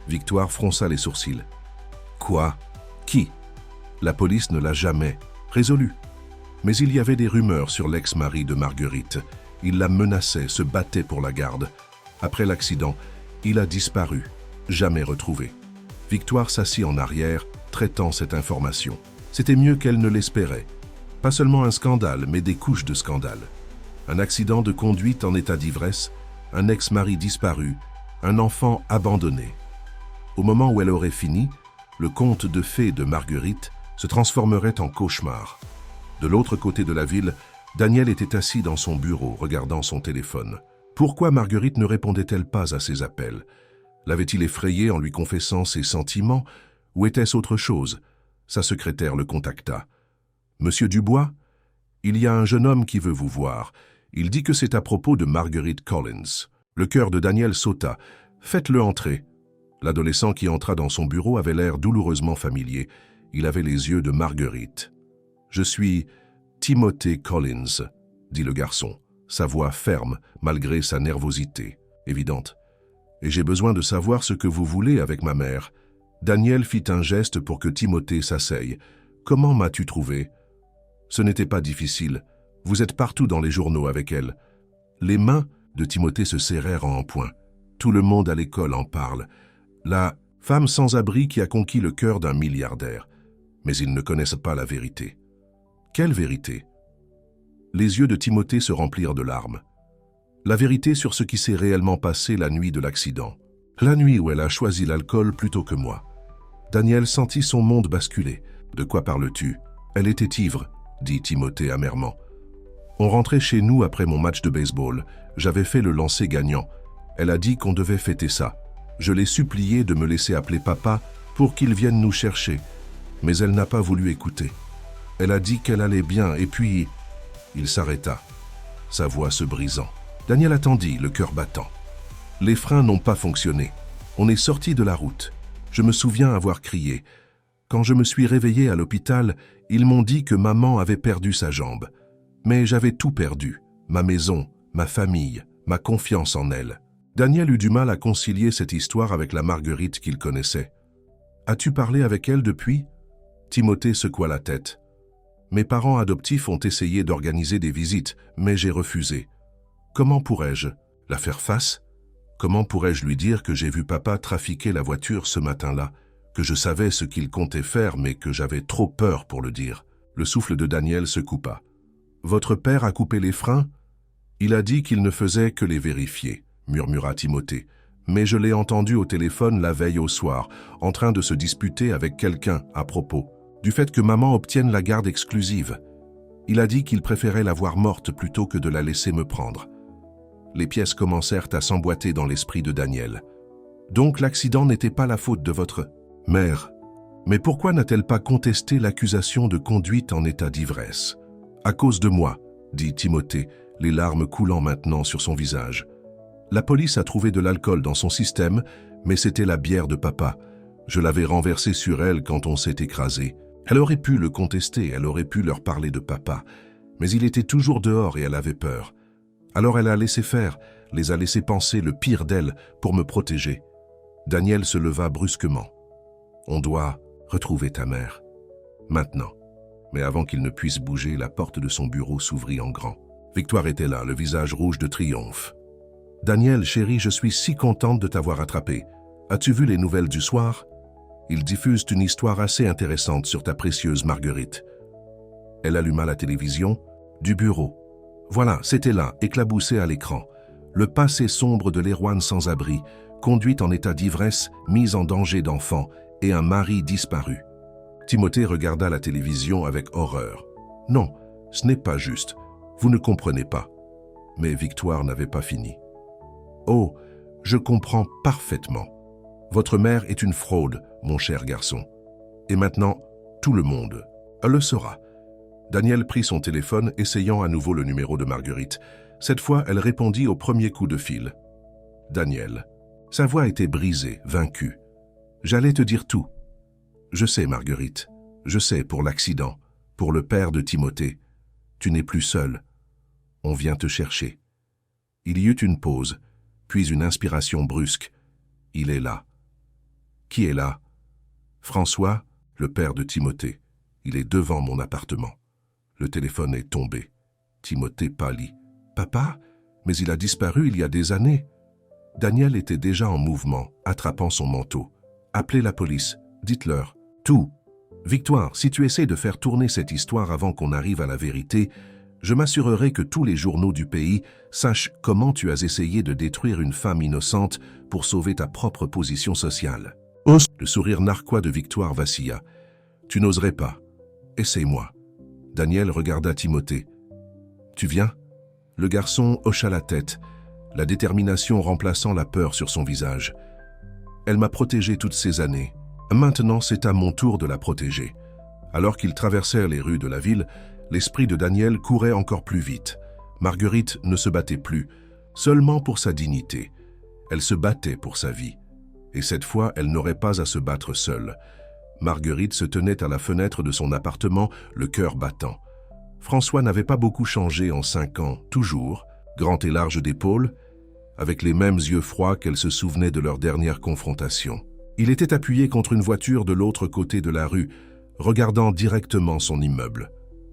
Victoire fronça les sourcils. Quoi? Qui? La police ne l'a jamais résolu. Mais il y avait des rumeurs sur l'ex-mari de Marguerite. Il la menaçait, se battait pour la garde. Après l'accident, il a disparu, jamais retrouvé. Victoire s'assit en arrière, traitant cette information. C'était mieux qu'elle ne l'espérait. Pas seulement un scandale, mais des couches de scandale. Un accident de conduite en état d'ivresse, un ex-mari disparu, un enfant abandonné. Au moment où elle aurait fini, le conte de fées de Marguerite se transformerait en cauchemar. De l'autre côté de la ville, Daniel était assis dans son bureau, regardant son téléphone. Pourquoi Marguerite ne répondait-elle pas à ses appels? L'avait-il effrayé en lui confessant ses sentiments, ou était-ce autre chose? Sa secrétaire le contacta. « Monsieur Dubois, il y a un jeune homme qui veut vous voir. Il dit que c'est à propos de Marguerite Collins. » Le cœur de Daniel sauta. « Faites-le entrer. » L'adolescent qui entra dans son bureau avait l'air douloureusement familier. Il avait les yeux de Marguerite. « Je suis Timothée Collins, » dit le garçon, sa voix ferme malgré sa nervosité évidente. « Et j'ai besoin de savoir ce que vous voulez avec ma mère. » Daniel fit un geste pour que Timothée s'asseye. « Comment m'as-tu trouvé ?»« Ce n'était pas difficile. Vous êtes partout dans les journaux avec elle. » Les mains de Timothée se serrèrent en poing. Tout le monde à l'école en parle. La femme sans abri qui a conquis le cœur d'un milliardaire. Mais ils ne connaissent pas la vérité. Quelle vérité? Les yeux de Timothée se remplirent de larmes. La vérité sur ce qui s'est réellement passé la nuit de l'accident. La nuit où elle a choisi l'alcool plutôt que moi. Daniel sentit son monde basculer. « De quoi parles-tu? Elle était ivre, » dit Timothée amèrement. « On rentrait chez nous après mon match de baseball. J'avais fait le lancer gagnant. Elle a dit qu'on devait fêter ça. Je l'ai supplié de me laisser appeler papa pour qu'il vienne nous chercher. Mais elle n'a pas voulu écouter. Elle a dit qu'elle allait bien et puis... » Il s'arrêta, sa voix se brisant. Daniel attendit, le cœur battant. Les freins n'ont pas fonctionné. On est sorti de la route. Je me souviens avoir crié. Quand je me suis réveillé à l'hôpital, ils m'ont dit que maman avait perdu sa jambe. Mais j'avais tout perdu. Ma maison, ma famille, ma confiance en elle. Daniel eut du mal à concilier cette histoire avec la Marguerite qu'il connaissait. « As-tu parlé avec elle depuis ?» Timothée secoua la tête. « Mes parents adoptifs ont essayé d'organiser des visites, mais j'ai refusé. Comment pourrais-je la faire face? Comment pourrais-je lui dire que j'ai vu papa trafiquer la voiture ce matin-là, que je savais ce qu'il comptait faire, mais que j'avais trop peur pour le dire ?» Le souffle de Daniel se coupa. « Votre père a coupé les freins? Il a dit qu'il ne faisait que les vérifier, » murmura Timothée. « Mais je l'ai entendu au téléphone la veille au soir, en train de se disputer avec quelqu'un à propos du fait que maman obtienne la garde exclusive. Il a dit qu'il préférait la voir morte plutôt que de la laisser me prendre. » Les pièces commencèrent à s'emboîter dans l'esprit de Daniel. « Donc l'accident n'était pas la faute de votre mère. Mais pourquoi n'a-t-elle pas contesté l'accusation de conduite en état d'ivresse? »« À cause de moi, » dit Timothée, les larmes coulant maintenant sur son visage. « La police a trouvé de l'alcool dans son système, mais c'était la bière de papa. Je l'avais renversée sur elle quand on s'est écrasé. Elle aurait pu le contester, elle aurait pu leur parler de papa. Mais il était toujours dehors et elle avait peur. Alors elle a laissé faire, les a laissé penser le pire d'elle pour me protéger. » Daniel se leva brusquement. « On doit retrouver ta mère. Maintenant. » Mais avant qu'il ne puisse bouger, la porte de son bureau s'ouvrit en grand. Victoire était là, le visage rouge de triomphe. « Daniel, chérie, je suis si contente de t'avoir attrapé. As-tu vu les nouvelles du soir? Ils diffusent une histoire assez intéressante sur ta précieuse Marguerite. » Elle alluma la télévision du bureau. Voilà, c'était là, éclaboussé à l'écran. Le passé sombre de l'héroïne sans-abri, conduite en état d'ivresse, mise en danger d'enfant, et un mari disparu. Timothée regarda la télévision avec horreur. « Non, ce n'est pas juste. Vous ne comprenez pas. » Mais Victoire n'avait pas fini. « Oh, je comprends parfaitement. Votre mère est une fraude, mon cher garçon. Et maintenant, tout le monde le saura. » Daniel prit son téléphone, essayant à nouveau le numéro de Marguerite. Cette fois, elle répondit au premier coup de fil. « Daniel. » Sa voix était brisée, vaincue. « J'allais te dire tout. Je sais, Marguerite. Je sais pour l'accident, pour le père de Timothée. Tu n'es plus seule. On vient te chercher. » Il y eut une pause, puis une inspiration brusque. « Il est là. » « Qui est là? »« François, le père de Timothée. Il est devant mon appartement. » Le téléphone est tombé. Timothée pâlit. « Papa? Mais il a disparu il y a des années. » Daniel était déjà en mouvement, attrapant son manteau. « Appelez la police. Dites-leur. Tout. Victoire, si tu essaies de faire tourner cette histoire avant qu'on arrive à la vérité, je m'assurerai que tous les journaux du pays sachent comment tu as essayé de détruire une femme innocente pour sauver ta propre position sociale. » Le sourire narquois de Victoire vacilla. « Tu n'oserais pas. Essaye-moi. » Daniel regarda Timothée. « Tu viens ?» Le garçon hocha la tête, la détermination remplaçant la peur sur son visage. « Elle m'a protégé toutes ces années. Maintenant, c'est à mon tour de la protéger. » Alors qu'ils traversèrent les rues de la ville, l'esprit de Daniel courait encore plus vite. Marguerite ne se battait plus, seulement pour sa dignité. Elle se battait pour sa vie. Et cette fois, elle n'aurait pas à se battre seule. Marguerite se tenait à la fenêtre de son appartement, le cœur battant. François n'avait pas beaucoup changé en 5 ans, toujours, grand et large d'épaules, avec les mêmes yeux froids qu'elle se souvenait de leur dernière confrontation. Il était appuyé contre une voiture de l'autre côté de la rue, regardant directement son immeuble.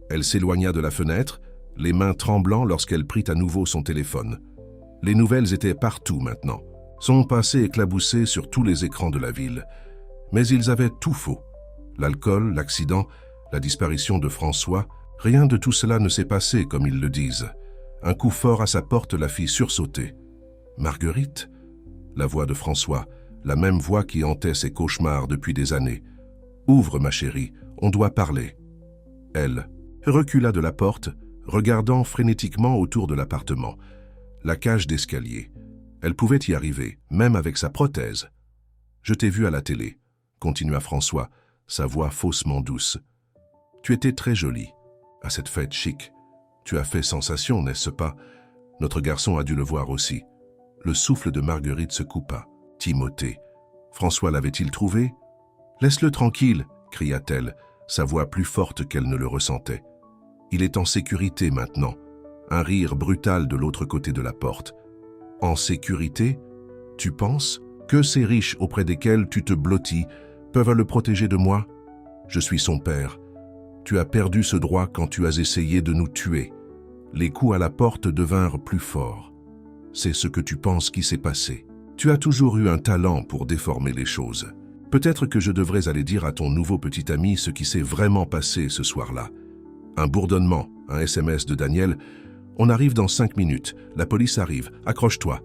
Elle s'éloigna de la fenêtre, les mains tremblant lorsqu'elle prit à nouveau son téléphone. Les nouvelles étaient partout maintenant. Son passé éclaboussait sur tous les écrans de la ville. Mais ils avaient tout faux. L'alcool, l'accident, la disparition de François, rien de tout cela ne s'est passé comme ils le disent. Un coup fort à sa porte la fit sursauter. « Marguerite ?» La voix de François, la même voix qui hantait ses cauchemars depuis des années. « Ouvre, ma chérie, on doit parler. » Elle recula de la porte, regardant frénétiquement autour de l'appartement. La cage d'escalier. Elle pouvait y arriver, même avec sa prothèse. « Je t'ai vu à la télé, » continua François, sa voix faussement douce. « Tu étais très jolie, à cette fête chic. Tu as fait sensation, n'est-ce pas? Notre garçon a dû le voir aussi. » Le souffle de Marguerite se coupa. Timothée. François l'avait-il trouvé? « Laisse-le tranquille, » cria-t-elle, sa voix plus forte qu'elle ne le ressentait. « Il est en sécurité maintenant. » Un rire brutal de l'autre côté de la porte. « En sécurité? Tu penses que ces riches auprès desquels tu te blottis peuvent le protéger de moi? Je suis son père. Tu as perdu ce droit quand tu as essayé de nous tuer. » Les coups à la porte devinrent plus forts. C'est ce que tu penses qui s'est passé. Tu as toujours eu un talent pour déformer les choses. Peut-être que je devrais aller dire à ton nouveau petit ami ce qui s'est vraiment passé ce soir-là. Un bourdonnement, un SMS de Daniel. « On arrive dans 5 minutes, la police arrive, accroche-toi. »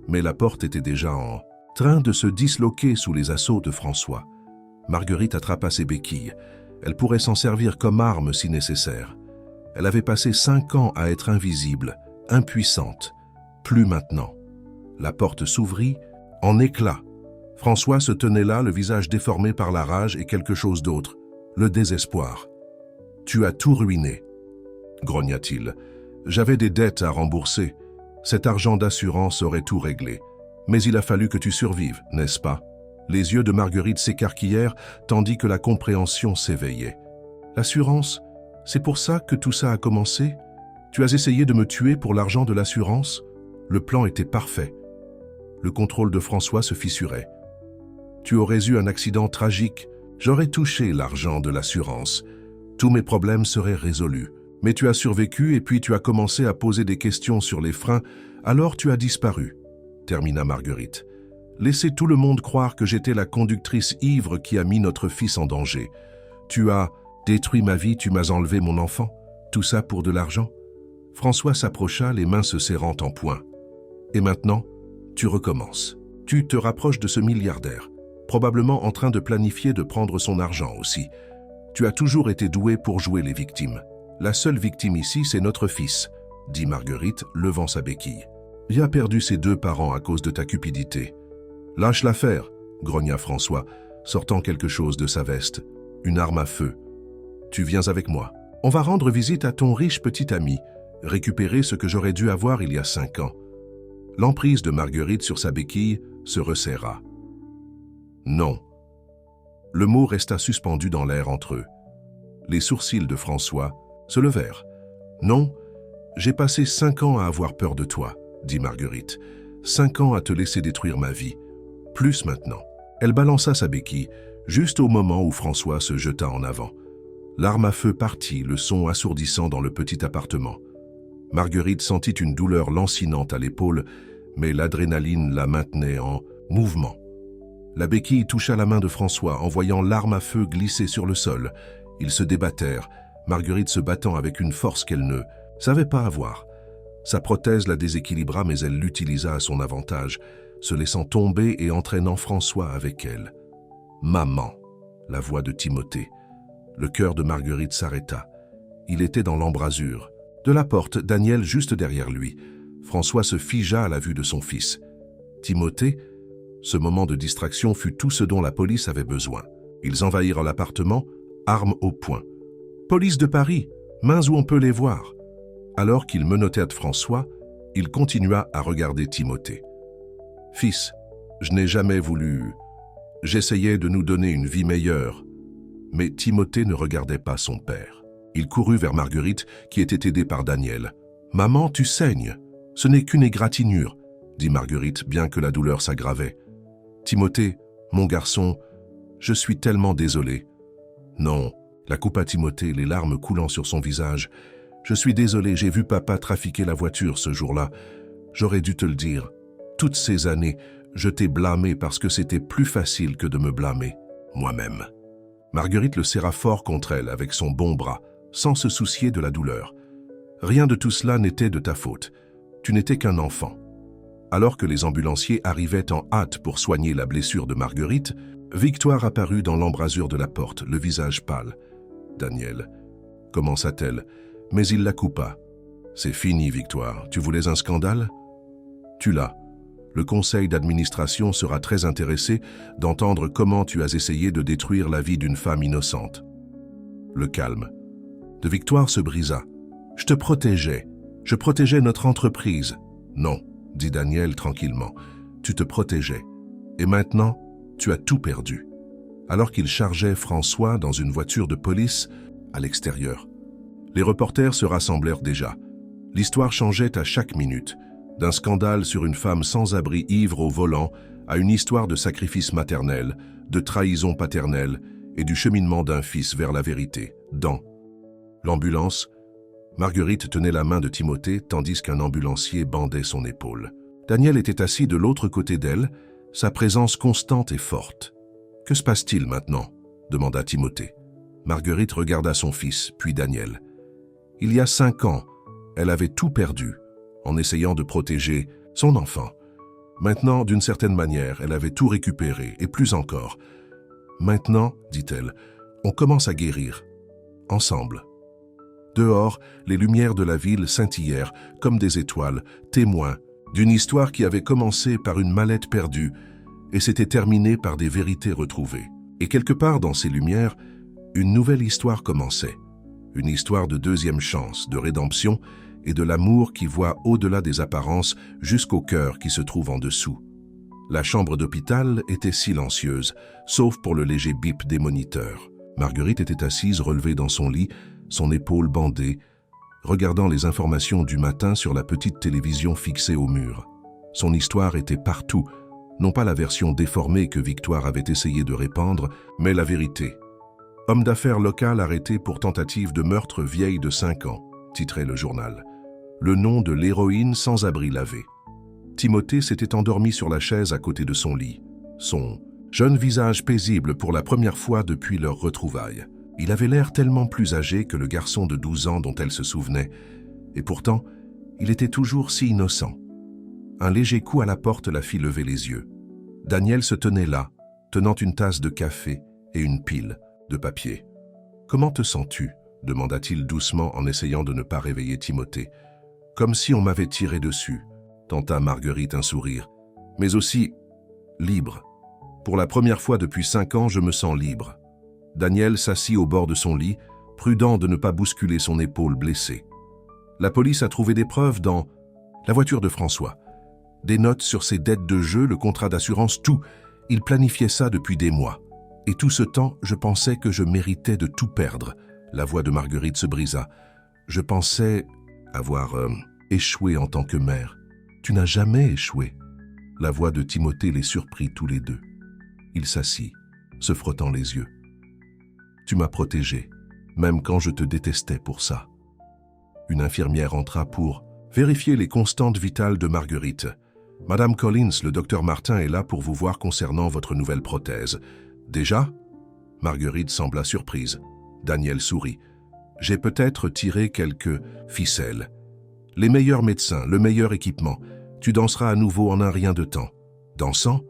Mais la porte était déjà en train de se disloquer sous les assauts de François. Marguerite attrapa ses béquilles. Elle pourrait s'en servir comme arme si nécessaire. Elle avait passé 5 ans à être invisible, impuissante. Plus maintenant. La porte s'ouvrit en éclats. François se tenait là, le visage déformé par la rage et quelque chose d'autre, le désespoir. « Tu as tout ruiné, » grogna-t-il. « J'avais des dettes à rembourser. Cet argent d'assurance aurait tout réglé. Mais il a fallu que tu survives, n'est-ce pas ?» Les yeux de Marguerite s'écarquillèrent tandis que la compréhension s'éveillait. « L'assurance, c'est pour ça que tout ça a commencé? Tu as essayé de me tuer pour l'argent de l'assurance? Le plan était parfait. » Le contrôle de François se fissurait. « Tu aurais eu un accident tragique. J'aurais touché l'argent de l'assurance. Tous mes problèmes seraient résolus. Mais tu as survécu et puis tu as commencé à poser des questions sur les freins, alors tu as disparu, » termina Marguerite. « Laissez tout le monde croire que j'étais la conductrice ivre qui a mis notre fils en danger. Tu as détruit ma vie, tu m'as enlevé mon enfant. Tout ça pour de l'argent ?» François s'approcha, les mains se serrant en poing. « Et maintenant, tu recommences. Tu te rapproches de ce milliardaire, probablement en train de planifier de prendre son argent aussi. Tu as toujours été doué pour jouer les victimes. La seule victime ici, c'est notre fils, » dit Marguerite, levant sa béquille. « Il a perdu ses 2 parents à cause de ta cupidité. »« Lâche l'affaire, » grogna François, sortant quelque chose de sa veste. « Une arme à feu. Tu viens avec moi. On va rendre visite à ton riche petit ami, récupérer ce que j'aurais dû avoir il y a 5 ans. » L'emprise de Marguerite sur sa béquille se resserra. « Non. » Le mot resta suspendu dans l'air entre eux. Les sourcils de François se levèrent. « Non, j'ai passé 5 ans à avoir peur de toi, » dit Marguerite. « 5 ans à te laisser détruire ma vie. Plus maintenant. » Elle balança sa béquille, juste au moment où François se jeta en avant. L'arme à feu partit, le son assourdissant dans le petit appartement. Marguerite sentit une douleur lancinante à l'épaule, mais l'adrénaline la maintenait en mouvement. La béquille toucha la main de François, envoyant l'arme à feu glisser sur le sol. Ils se débattèrent, Marguerite se battant avec une force qu'elle ne savait pas avoir. Sa prothèse la déséquilibra, mais elle l'utilisa à son avantage, se laissant tomber et entraînant François avec elle. « Maman !» la voix de Timothée. Le cœur de Marguerite s'arrêta. Il était dans l'embrasure. De la porte, Daniel juste derrière lui. François se figea à la vue de son fils. Timothée, ce moment de distraction fut tout ce dont la police avait besoin. Ils envahirent l'appartement, armes au poing. « Police de Paris, mains où on peut les voir !» Alors qu'il menottait François, il continua à regarder Timothée. « Fils, je n'ai jamais voulu... J'essayais de nous donner une vie meilleure. » Mais Timothée ne regardait pas son père. Il courut vers Marguerite, qui était aidée par Daniel. « Maman, tu saignes. Ce n'est qu'une égratignure, » dit Marguerite, bien que la douleur s'aggravait. « Timothée, mon garçon, je suis tellement désolé. »« Non, » la coupa Timothée, les larmes coulant sur son visage. « Je suis désolé, j'ai vu papa trafiquer la voiture ce jour-là. J'aurais dû te le dire. Toutes ces années, je t'ai blâmé parce que c'était plus facile que de me blâmer, moi-même. » Marguerite le serra fort contre elle avec son bon bras, sans se soucier de la douleur. « Rien de tout cela n'était de ta faute. Tu n'étais qu'un enfant. » Alors que les ambulanciers arrivaient en hâte pour soigner la blessure de Marguerite, Victoire apparut dans l'embrasure de la porte, le visage pâle. « Daniel, » commença-t-elle, mais il la coupa. « C'est fini, Victoire. Tu voulais un scandale? Tu l'as. Le conseil d'administration sera très intéressé d'entendre comment tu as essayé de détruire la vie d'une femme innocente. » Le calme de Victoire se brisa. « Je te protégeais. Je protégeais notre entreprise. »« Non, » dit Daniel tranquillement. « Tu te protégeais. Et maintenant, tu as tout perdu. » Alors qu'il chargeait François dans une voiture de police à l'extérieur. Les reporters se rassemblèrent déjà. L'histoire changeait à chaque minute. D'un scandale sur une femme sans abri ivre au volant à une histoire de sacrifice maternel, de trahison paternelle et du cheminement d'un fils vers la vérité. Dans l'ambulance, Marguerite tenait la main de Timothée tandis qu'un ambulancier bandait son épaule. Daniel était assis de l'autre côté d'elle, sa présence constante et forte. « Que se passe-t-il maintenant » demanda Timothée. Marguerite regarda son fils, puis Daniel. Il y a 5 ans, elle avait tout perdu en essayant de protéger son enfant. Maintenant, d'une certaine manière, elle avait tout récupéré, et plus encore. Maintenant, dit-elle, on commence à guérir. Ensemble. Dehors, les lumières de la ville scintillèrent comme des étoiles, témoins d'une histoire qui avait commencé par une mallette perdue et s'était terminée par des vérités retrouvées. Et quelque part dans ces lumières, une nouvelle histoire commençait. Une histoire de deuxième chance, de rédemption et de l'amour qui voit au-delà des apparences jusqu'au cœur qui se trouve en dessous. La chambre d'hôpital était silencieuse, sauf pour le léger bip des moniteurs. Marguerite était assise relevée dans son lit, son épaule bandée, regardant les informations du matin sur la petite télévision fixée au mur. Son histoire était partout, non pas la version déformée que Victoire avait essayé de répandre, mais la vérité. « Homme d'affaires local arrêté pour tentative de meurtre vieille de 5 ans », titrait le journal. Le nom de l'héroïne sans abri lavé. Timothée s'était endormi sur la chaise à côté de son lit. Son jeune visage paisible pour la première fois depuis leur retrouvaille. Il avait l'air tellement plus âgé que le garçon de 12 ans dont elle se souvenait. Et pourtant, il était toujours si innocent. Un léger coup à la porte la fit lever les yeux. Daniel se tenait là, tenant une tasse de café et une pile de papier. « Comment te sens-tu » demanda-t-il doucement en essayant de ne pas réveiller Timothée. « Comme si on m'avait tiré dessus », tenta Marguerite un sourire. « Mais aussi libre. Pour la première fois depuis 5 ans, je me sens libre. » Daniel s'assit au bord de son lit, prudent de ne pas bousculer son épaule blessée. La police a trouvé des preuves dans la voiture de François. Des notes sur ses dettes de jeu, le contrat d'assurance, tout. Il planifiait ça depuis des mois. Et tout ce temps, je pensais que je méritais de tout perdre. La voix de Marguerite se brisa. Je pensais avoir échoué en tant que mère. Tu n'as jamais échoué. La voix de Timothée les surprit tous les deux. Il s'assit, se frottant les yeux. Tu m'as protégé, même quand je te détestais pour ça. Une infirmière entra pour vérifier les constantes vitales de Marguerite. Madame Collins, le docteur Martin est là pour vous voir concernant votre nouvelle prothèse. Déjà ? Marguerite sembla surprise. Daniel sourit. J'ai peut-être tiré quelques ficelles. Les meilleurs médecins, le meilleur équipement. Tu danseras à nouveau en un rien de temps. Dansant ?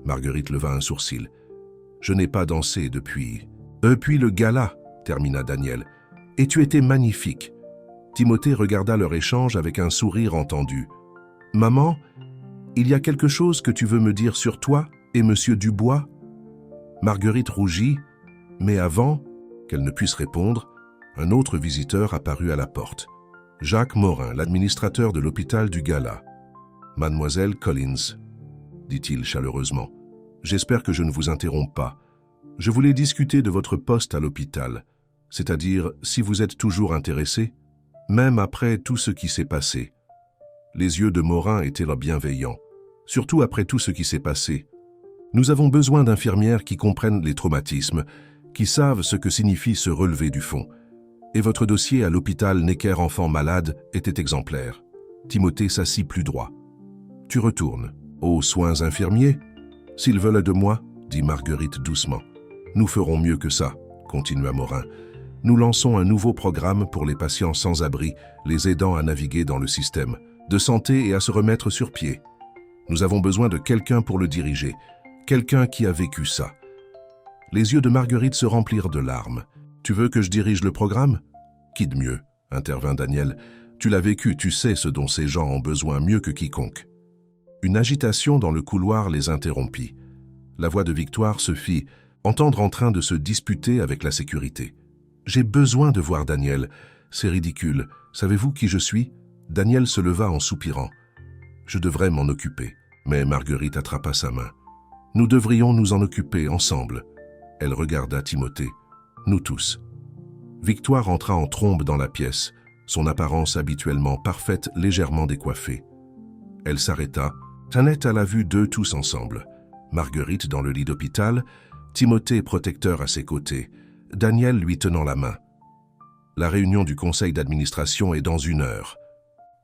Marguerite leva un sourcil. Je n'ai pas dansé depuis le gala, termina Daniel. Et tu étais magnifique. Timothée regarda leur échange avec un sourire entendu. « Maman, il y a quelque chose que tu veux me dire sur toi et Monsieur Dubois ?» Marguerite rougit, mais avant qu'elle ne puisse répondre, un autre visiteur apparut à la porte. Jacques Morin, l'administrateur de l'hôpital du Gala. « Mademoiselle Collins, » dit-il chaleureusement, « j'espère que je ne vous interromps pas. Je voulais discuter de votre poste à l'hôpital, c'est-à-dire si vous êtes toujours intéressé, même après tout ce qui s'est passé. » Les yeux de Morin étaient là bienveillants, surtout après tout ce qui s'est passé. Nous avons besoin d'infirmières qui comprennent les traumatismes, qui savent ce que signifie se relever du fond. Et votre dossier à l'hôpital Necker-Enfants Malades était exemplaire. Timothée s'assit plus droit. « Tu retournes aux soins infirmiers ? S'ils veulent de moi, dit Marguerite doucement. Nous ferons mieux que ça, continua Morin. Nous lançons un nouveau programme pour les patients sans abri, les aidant à naviguer dans le système de santé et à se remettre sur pied. Nous avons besoin de quelqu'un pour le diriger, quelqu'un qui a vécu ça. » Les yeux de Marguerite se remplirent de larmes. « Tu veux que je dirige le programme ? Qui de mieux ?» intervint Daniel. « Tu l'as vécu, tu sais ce dont ces gens ont besoin mieux que quiconque. » Une agitation dans le couloir les interrompit. La voix de Victoire se fit entendre en train de se disputer avec la sécurité. « J'ai besoin de voir Daniel. C'est ridicule. Savez-vous qui je suis ?» Daniel se leva en soupirant. « Je devrais m'en occuper. » Mais Marguerite attrapa sa main. « Nous devrions nous en occuper ensemble. » Elle regarda Timothée. « Nous tous. » Victoire entra en trombe dans la pièce, son apparence habituellement parfaite légèrement décoiffée. Elle s'arrêta, Tanette à la vue d'eux tous ensemble. Marguerite dans le lit d'hôpital, Timothée protecteur à ses côtés, Daniel lui tenant la main. « La réunion du conseil d'administration est dans 1 heure. »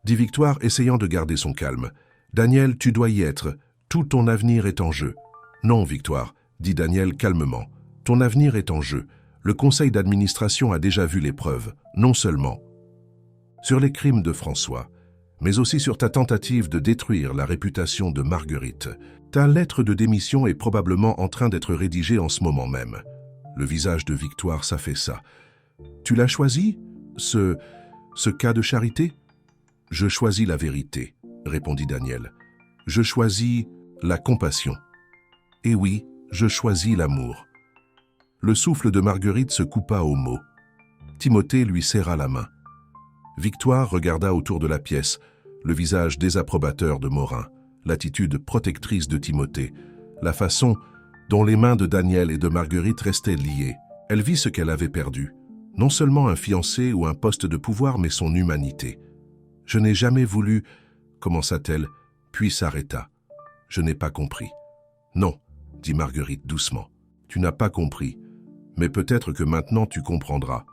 dit Victoire, essayant de garder son calme. « Daniel, tu dois y être. Tout ton avenir est en jeu. »« Non, Victoire, » dit Daniel calmement. « Ton avenir est en jeu. Le conseil d'administration a déjà vu les preuves, non seulement sur les crimes de François, mais aussi sur ta tentative de détruire la réputation de Marguerite. Ta lettre de démission est probablement en train d'être rédigée en ce moment même. » Le visage de Victoire s'affaissa. « Tu l'as choisi, ce cas de charité ?»« Je choisis la vérité, » répondit Daniel. « Je choisis la compassion. Et oui, je choisis l'amour. » Le souffle de Marguerite se coupa aux mots. Timothée lui serra la main. Victoire regarda autour de la pièce, le visage désapprobateur de Morin, l'attitude protectrice de Timothée, la façon dont les mains de Daniel et de Marguerite restaient liées. Elle vit ce qu'elle avait perdu, non seulement un fiancé ou un poste de pouvoir, mais son humanité. « Je n'ai jamais voulu, » commença-t-elle, puis s'arrêta. « Je n'ai pas compris. »« Non, » dit Marguerite doucement. « Tu n'as pas compris, mais peut-être que maintenant tu comprendras. »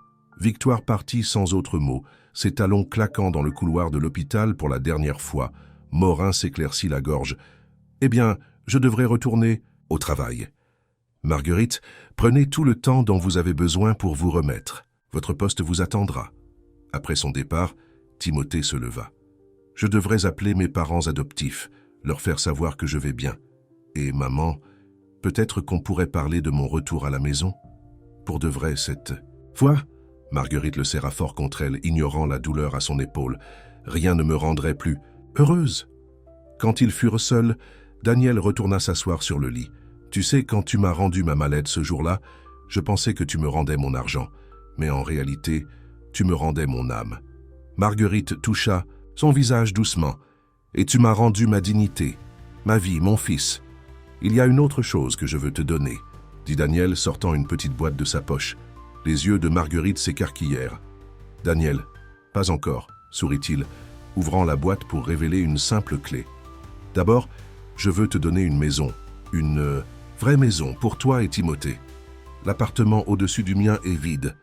Victoire partit sans autre mot, ses talons claquant dans le couloir de l'hôpital pour la dernière fois. Morin s'éclaircit la gorge. « Eh bien, je devrais retourner au travail. » « Marguerite, prenez tout le temps dont vous avez besoin pour vous remettre. Votre poste vous attendra. » Après son départ, Timothée se leva. « Je devrais appeler mes parents adoptifs, leur faire savoir que je vais bien. Et maman, peut-être qu'on pourrait parler de mon retour à la maison. Pour de vrai, cette fois... » Marguerite le serra fort contre elle, ignorant la douleur à son épaule. « Rien ne me rendrait plus heureuse. » Quand ils furent seuls, Daniel retourna s'asseoir sur le lit. « Tu sais, quand tu m'as rendu ma mallette ce jour-là, je pensais que tu me rendais mon argent. Mais en réalité, tu me rendais mon âme. » Marguerite toucha son visage doucement. « Et tu m'as rendu ma dignité, ma vie, mon fils. Il y a une autre chose que je veux te donner, » dit Daniel, sortant une petite boîte de sa poche. Les yeux de Marguerite s'écarquillèrent. « Daniel, pas encore, » sourit-il, ouvrant la boîte pour révéler une simple clé. « D'abord, je veux te donner une maison, une vraie maison pour toi et Timothée. L'appartement au-dessus du mien est vide.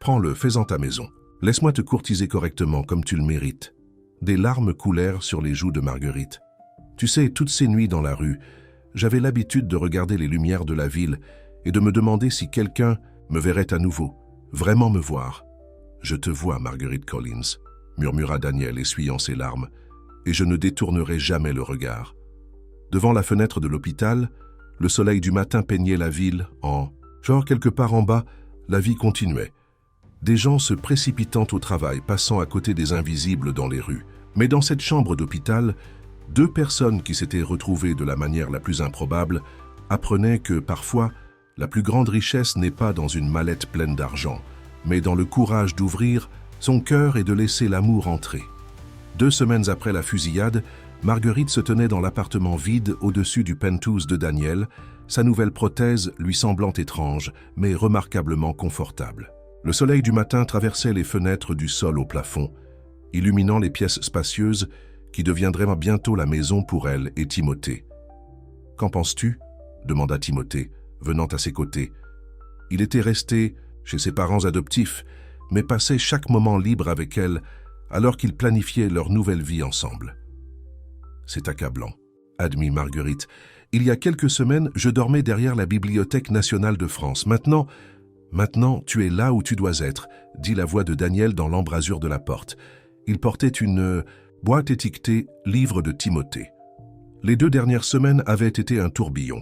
Prends-le, fais-en ta maison. Laisse-moi te courtiser correctement comme tu le mérites. » Des larmes coulèrent sur les joues de Marguerite. « Tu sais, toutes ces nuits dans la rue, j'avais l'habitude de regarder les lumières de la ville et de me demander si quelqu'un me verrait à nouveau, vraiment me voir. »« Je te vois, Marguerite Collins, » murmura Daniel, essuyant ses larmes, « et je ne détournerai jamais le regard. » Devant la fenêtre de l'hôpital, le soleil du matin peignait la ville en... Genre quelque part en bas, la vie continuait. Des gens se précipitant au travail, passant à côté des invisibles dans les rues. Mais dans cette chambre d'hôpital, 2 personnes qui s'étaient retrouvées de la manière la plus improbable apprenaient que, parfois, la plus grande richesse n'est pas dans une mallette pleine d'argent, mais dans le courage d'ouvrir son cœur et de laisser l'amour entrer. 2 semaines après la fusillade, Marguerite se tenait dans l'appartement vide au-dessus du penthouse de Daniel, sa nouvelle prothèse lui semblant étrange, mais remarquablement confortable. Le soleil du matin traversait les fenêtres du sol au plafond, illuminant les pièces spacieuses qui deviendraient bientôt la maison pour elle et Timothée. « Qu'en penses-tu » demanda Timothée, venant à ses côtés. Il était resté chez ses parents adoptifs, mais passait chaque moment libre avec elle alors qu'ils planifiaient leur nouvelle vie ensemble. « C'est accablant, » admit Marguerite. « Il y a quelques semaines, je dormais derrière la Bibliothèque nationale de France. Maintenant, tu es là où tu dois être, » dit la voix de Daniel dans l'embrasure de la porte. Il portait une boîte étiquetée « Livre de Timothée ». Les 2 dernières semaines avaient été un tourbillon.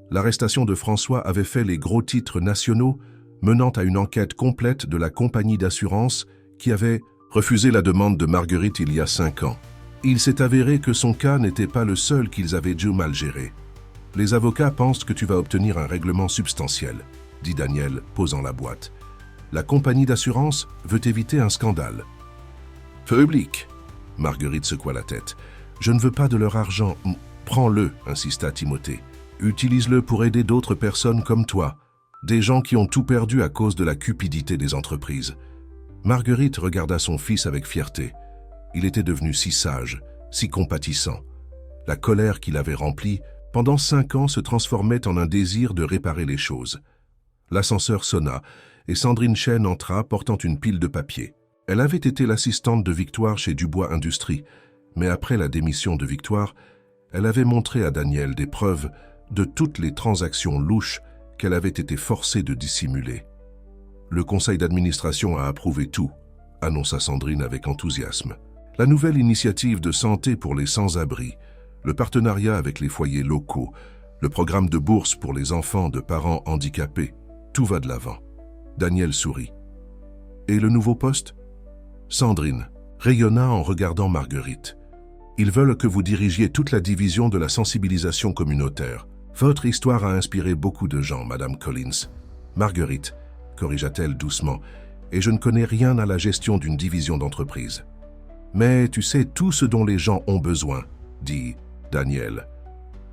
L'arrestation de François avait fait les gros titres nationaux, menant à une enquête complète de la compagnie d'assurance qui avait refusé la demande de Marguerite il y a 5 ans. Il s'est avéré que son cas n'était pas le seul qu'ils avaient dû mal gérer. « Les avocats pensent que tu vas obtenir un règlement substantiel », dit Daniel, posant la boîte. « La compagnie d'assurance veut éviter un scandale. »« Public !» Marguerite secoua la tête. « Je ne veux pas de leur argent. Prends-le, » insista Timothée. « Utilise-le pour aider d'autres personnes comme toi, des gens qui ont tout perdu à cause de la cupidité des entreprises. » Marguerite regarda son fils avec fierté. Il était devenu si sage, si compatissant. La colère qui l'avait rempli, pendant 5 ans, se transformait en un désir de réparer les choses. L'ascenseur sonna et Sandrine Chen entra portant une pile de papier. Elle avait été l'assistante de Victoire chez Dubois Industries, mais après la démission de Victoire, elle avait montré à Daniel des preuves de toutes les transactions louches qu'elle avait été forcée de dissimuler. « Le conseil d'administration a approuvé tout », annonça Sandrine avec enthousiasme. La nouvelle initiative de santé pour les sans-abri, le partenariat avec les foyers locaux, le programme de bourse pour les enfants de parents handicapés, tout va de l'avant. Daniel sourit. « Et le nouveau poste ?» Sandrine rayonna en regardant Marguerite. « Ils veulent que vous dirigiez toute la division de la sensibilisation communautaire. Votre histoire a inspiré beaucoup de gens, Madame Collins. Marguerite, corrigea-t-elle doucement, et je ne connais rien à la gestion d'une division d'entreprise. Mais tu sais tout ce dont les gens ont besoin, dit Daniel.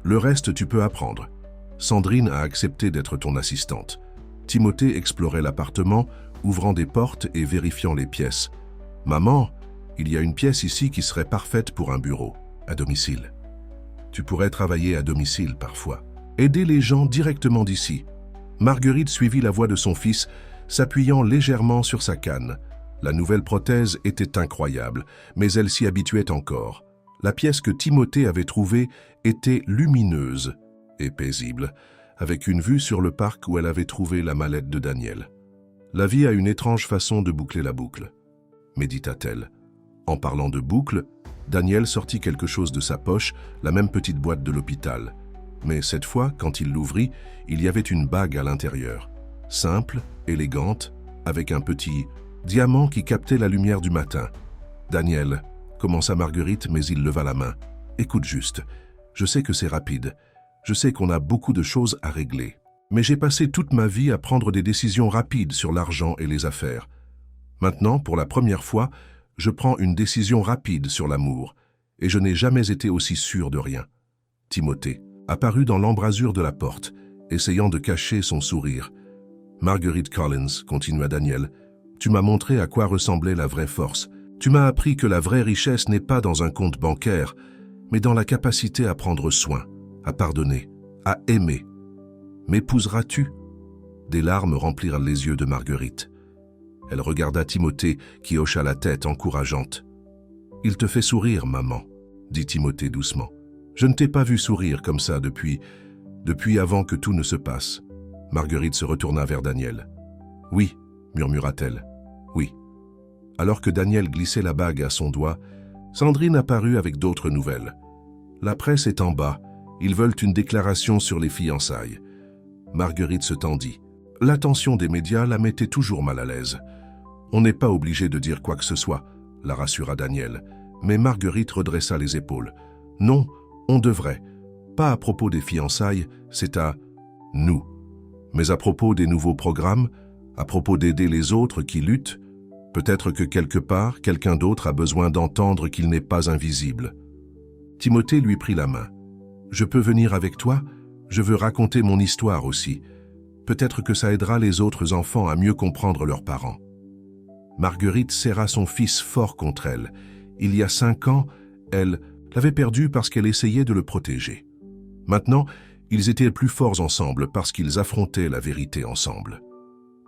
Le reste, tu peux apprendre. Sandrine a accepté d'être ton assistante. Timothée explorait l'appartement, ouvrant des portes et vérifiant les pièces. Maman, il y a une pièce ici qui serait parfaite pour un bureau, à domicile. Tu pourrais travailler à domicile parfois. Aider les gens directement d'ici. Marguerite suivit la voix de son fils, s'appuyant légèrement sur sa canne. La nouvelle prothèse était incroyable, mais elle s'y habituait encore. La pièce que Timothée avait trouvée était lumineuse et paisible, avec une vue sur le parc où elle avait trouvé la mallette de Daniel. La vie a une étrange façon de boucler la boucle, médita-t-elle. En parlant de boucle, Daniel sortit quelque chose de sa poche, la même petite boîte de l'hôpital. Mais cette fois, quand il l'ouvrit, il y avait une bague à l'intérieur. Simple, élégante, avec un petit diamant qui captait la lumière du matin. « Daniel », commença Marguerite, mais il leva la main. « Écoute juste, je sais que c'est rapide. Je sais qu'on a beaucoup de choses à régler. Mais j'ai passé toute ma vie à prendre des décisions rapides sur l'argent et les affaires. Maintenant, pour la première fois, je prends une décision rapide sur l'amour, et je n'ai jamais été aussi sûr de rien. » Timothée apparut dans l'embrasure de la porte, essayant de cacher son sourire. « Marguerite Collins, continua Daniel, tu m'as montré à quoi ressemblait la vraie force. Tu m'as appris que la vraie richesse n'est pas dans un compte bancaire, mais dans la capacité à prendre soin, à pardonner, à aimer. M'épouseras-tu » Des larmes remplirent les yeux de Marguerite. Elle regarda Timothée qui hocha la tête encourageante. « Il te fait sourire, maman, » dit Timothée doucement. « Je ne t'ai pas vu sourire comme ça depuis avant que tout ne se passe. » Marguerite se retourna vers Daniel. « Oui, » murmura-t-elle. « Oui. » Alors que Daniel glissait la bague à son doigt, Sandrine apparut avec d'autres nouvelles. « La presse est en bas. Ils veulent une déclaration sur les fiançailles. » Marguerite se tendit. L'attention des médias la mettait toujours mal à l'aise. On n'est pas obligé de dire quoi que ce soit, la rassura Daniel. Mais Marguerite redressa les épaules. Non, on devrait. Pas à propos des fiançailles, c'est à nous. Mais à propos des nouveaux programmes, à propos d'aider les autres qui luttent, peut-être que quelque part, quelqu'un d'autre a besoin d'entendre qu'il n'est pas invisible. Timothée lui prit la main. « Je peux venir avec toi? Je veux raconter mon histoire aussi. Peut-être que ça aidera les autres enfants à mieux comprendre leurs parents. » Marguerite serra son fils fort contre elle. Il y a 5 ans, elle l'avait perdu parce qu'elle essayait de le protéger. Maintenant, ils étaient plus forts ensemble parce qu'ils affrontaient la vérité ensemble.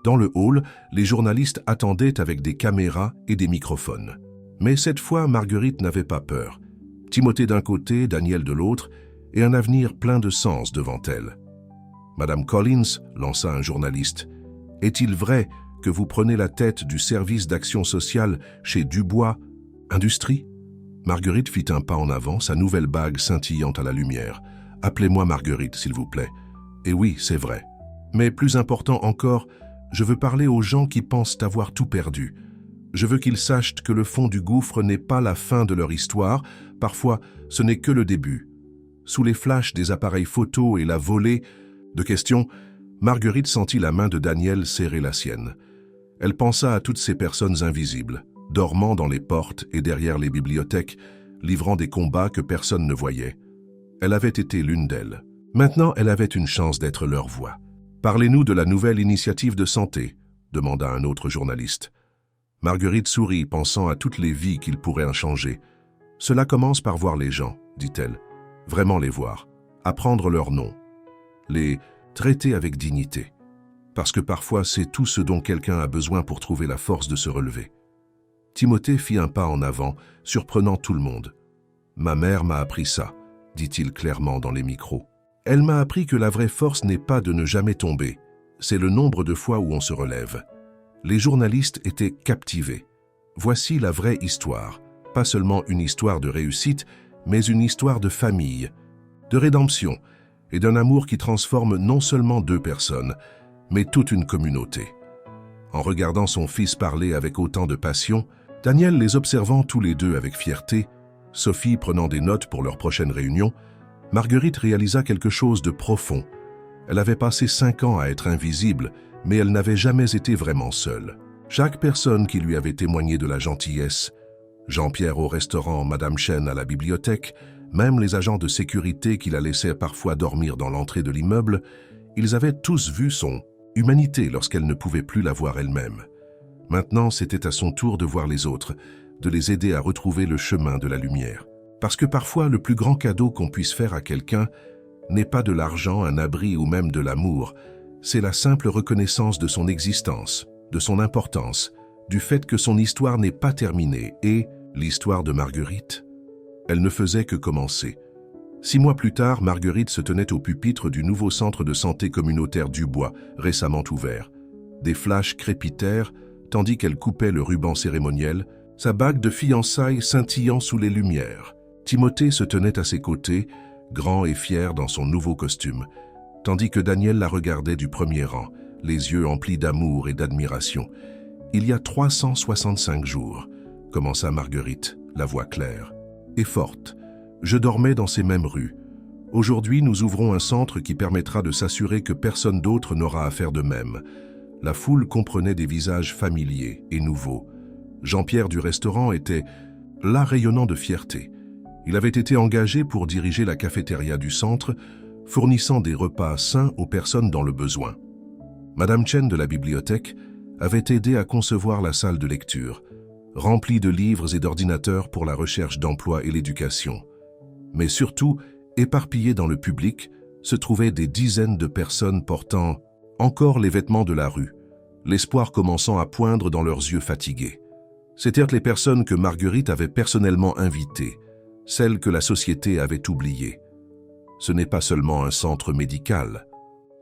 Dans le hall, les journalistes attendaient avec des caméras et des microphones. Mais cette fois, Marguerite n'avait pas peur. Timothée d'un côté, Daniel de l'autre, et un avenir plein de sens devant elle. « Madame Collins, lança un journaliste, est-il vrai que vous prenez la tête du service d'action sociale chez Dubois Industrie ?» Marguerite fit un pas en avant, sa nouvelle bague scintillant à la lumière. « Appelez-moi Marguerite, s'il vous plaît. Et oui, c'est vrai. Mais plus important encore, je veux parler aux gens qui pensent avoir tout perdu. Je veux qu'ils sachent que le fond du gouffre n'est pas la fin de leur histoire, parfois ce n'est que le début. » Sous les flashs des appareils photo et la volée de questions, Marguerite sentit la main de Daniel serrer la sienne. Elle pensa à toutes ces personnes invisibles, dormant dans les portes et derrière les bibliothèques, livrant des combats que personne ne voyait. Elle avait été l'une d'elles. Maintenant, elle avait une chance d'être leur voix. « Parlez-nous de la nouvelle initiative de santé », demanda un autre journaliste. Marguerite sourit, pensant à toutes les vies qu'il pourrait en changer. « Cela commence par voir les gens, dit-elle. Vraiment les voir, apprendre leur nom, les traiter avec dignité. Parce que parfois, c'est tout ce dont quelqu'un a besoin pour trouver la force de se relever. » Timothée fit un pas en avant, surprenant tout le monde. « Ma mère m'a appris ça, » dit-il clairement dans les micros. « Elle m'a appris que la vraie force n'est pas de ne jamais tomber, c'est le nombre de fois où on se relève. » Les journalistes étaient captivés. Voici la vraie histoire, pas seulement une histoire de réussite, mais une histoire de famille, de rédemption et d'un amour qui transforme non seulement 2 personnes, mais toute une communauté. En regardant son fils parler avec autant de passion, Daniel les observant tous les deux avec fierté, Sophie prenant des notes pour leur prochaine réunion, Marguerite réalisa quelque chose de profond. Elle avait passé 5 ans à être invisible, mais elle n'avait jamais été vraiment seule. Chaque personne qui lui avait témoigné de la gentillesse, Jean-Pierre au restaurant, Madame Chen à la bibliothèque, même les agents de sécurité qui la laissaient parfois dormir dans l'entrée de l'immeuble, ils avaient tous vu son humanité lorsqu'elle ne pouvait plus la voir elle-même. Maintenant, c'était à son tour de voir les autres, de les aider à retrouver le chemin de la lumière. Parce que parfois, le plus grand cadeau qu'on puisse faire à quelqu'un n'est pas de l'argent, un abri ou même de l'amour, c'est la simple reconnaissance de son existence, de son importance, du fait que son histoire n'est pas terminée et l'histoire de Marguerite, elle ne faisait que commencer. 6 mois plus tard, Marguerite se tenait au pupitre du nouveau centre de santé communautaire Dubois, récemment ouvert. Des flashs crépitèrent, tandis qu'elle coupait le ruban cérémoniel, sa bague de fiançailles scintillant sous les lumières. Timothée se tenait à ses côtés, grand et fier dans son nouveau costume, tandis que Daniel la regardait du premier rang, les yeux emplis d'amour et d'admiration. « Il y a 365 jours, » commença Marguerite, la voix claire et forte. « Je dormais dans ces mêmes rues. Aujourd'hui, nous ouvrons un centre qui permettra de s'assurer que personne d'autre n'aura à faire de même. » La foule comprenait des visages familiers et nouveaux. Jean-Pierre du restaurant était là rayonnant de fierté. Il avait été engagé pour diriger la cafétéria du centre, fournissant des repas sains aux personnes dans le besoin. Madame Chen de la bibliothèque avait aidé à concevoir la salle de lecture, remplie de livres et d'ordinateurs pour la recherche d'emploi et l'éducation. Mais surtout, éparpillées dans le public, se trouvaient des dizaines de personnes portant encore les vêtements de la rue, l'espoir commençant à poindre dans leurs yeux fatigués. C'étaient les personnes que Marguerite avait personnellement invitées, celles que la société avait oubliées. « Ce n'est pas seulement un centre médical, »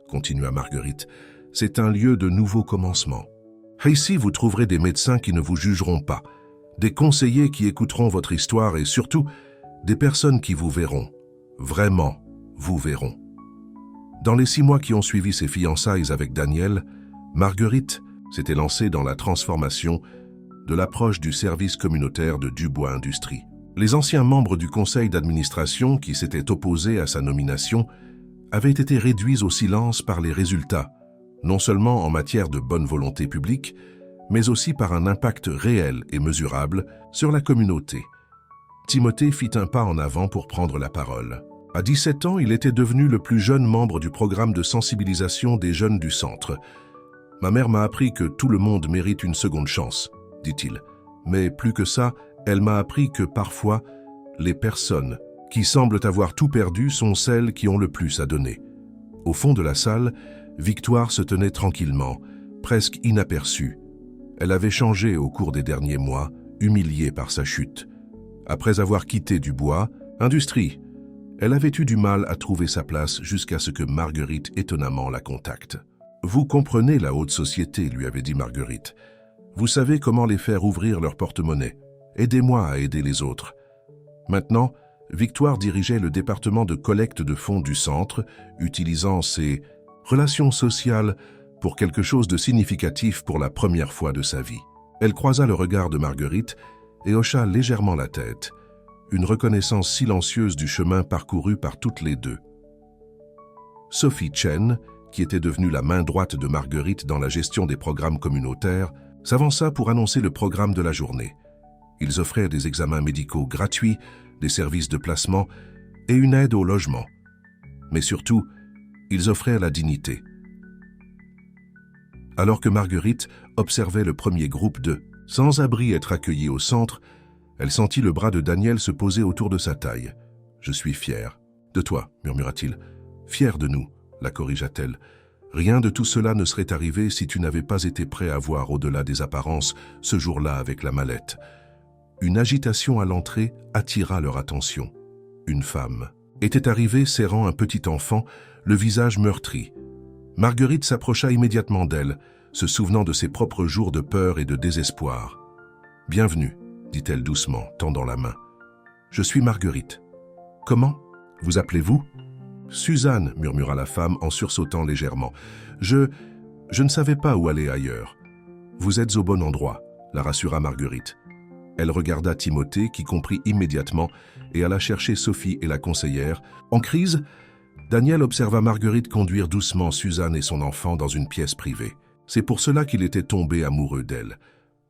continua Marguerite, « c'est un lieu de nouveau commencement. Ici, vous trouverez des médecins qui ne vous jugeront pas, des conseillers qui écouteront votre histoire et surtout, des personnes qui vous verront, vraiment vous verront. » Dans les 6 mois qui ont suivi ses fiançailles avec Daniel, Marguerite s'était lancé dans la transformation de l'approche du service communautaire de Dubois Industries. Les anciens membres du conseil d'administration qui s'étaient opposés à sa nomination avaient été réduits au silence par les résultats, non seulement en matière de bonne volonté publique, mais aussi par un impact réel et mesurable sur la communauté. Timothée fit un pas en avant pour prendre la parole. À 17 ans, il était devenu le plus jeune membre du programme de sensibilisation des jeunes du centre. « Ma mère m'a appris que tout le monde mérite une seconde chance », dit-il. Mais plus que ça, elle m'a appris que parfois, les personnes qui semblent avoir tout perdu sont celles qui ont le plus à donner. Au fond de la salle, Victoire se tenait tranquillement, presque inaperçue. Elle avait changé au cours des derniers mois, humiliée par sa chute. Après avoir quitté Dubois Industries, elle avait eu du mal à trouver sa place jusqu'à ce que Marguerite étonnamment la contacte. « Vous comprenez la haute société, lui avait dit Marguerite. Vous savez comment les faire ouvrir leur porte-monnaie. Aidez-moi à aider les autres. » Maintenant, Victoire dirigeait le département de collecte de fonds du centre, utilisant ses relations sociales pour quelque chose de significatif pour la première fois de sa vie. Elle croisa le regard de Marguerite et hocha légèrement la tête, une reconnaissance silencieuse du chemin parcouru par toutes les deux. Sophie Chen, qui était devenue la main droite de Marguerite dans la gestion des programmes communautaires, s'avança pour annoncer le programme de la journée. Ils offraient des examens médicaux gratuits, des services de placement et une aide au logement. Mais surtout, ils offraient la dignité. Alors que Marguerite observait le premier groupe de sans-abri être accueillis au centre, elle sentit le bras de Daniel se poser autour de sa taille. « Je suis fier. De toi, murmura-t-il. Fier de nous, la corrigea-t-elle. Rien de tout cela ne serait arrivé si tu n'avais pas été prêt à voir au-delà des apparences ce jour-là avec la mallette. » Une agitation à l'entrée attira leur attention. Une femme était arrivée serrant un petit enfant, le visage meurtri. Marguerite s'approcha immédiatement d'elle, se souvenant de ses propres jours de peur et de désespoir. « Bienvenue, » dit-elle doucement, tendant la main. « Je suis Marguerite. »« Comment vous appelez-vous » ?»« Suzanne, » murmura la femme en sursautant légèrement. « Je ne savais pas où aller ailleurs. »« Vous êtes au bon endroit, » la rassura Marguerite. Elle regarda Timothée, qui comprit immédiatement, et alla chercher Sophie et la conseillère. En crise, Daniel observa Marguerite conduire doucement Suzanne et son enfant dans une pièce privée. C'est pour cela qu'il était tombé amoureux d'elle.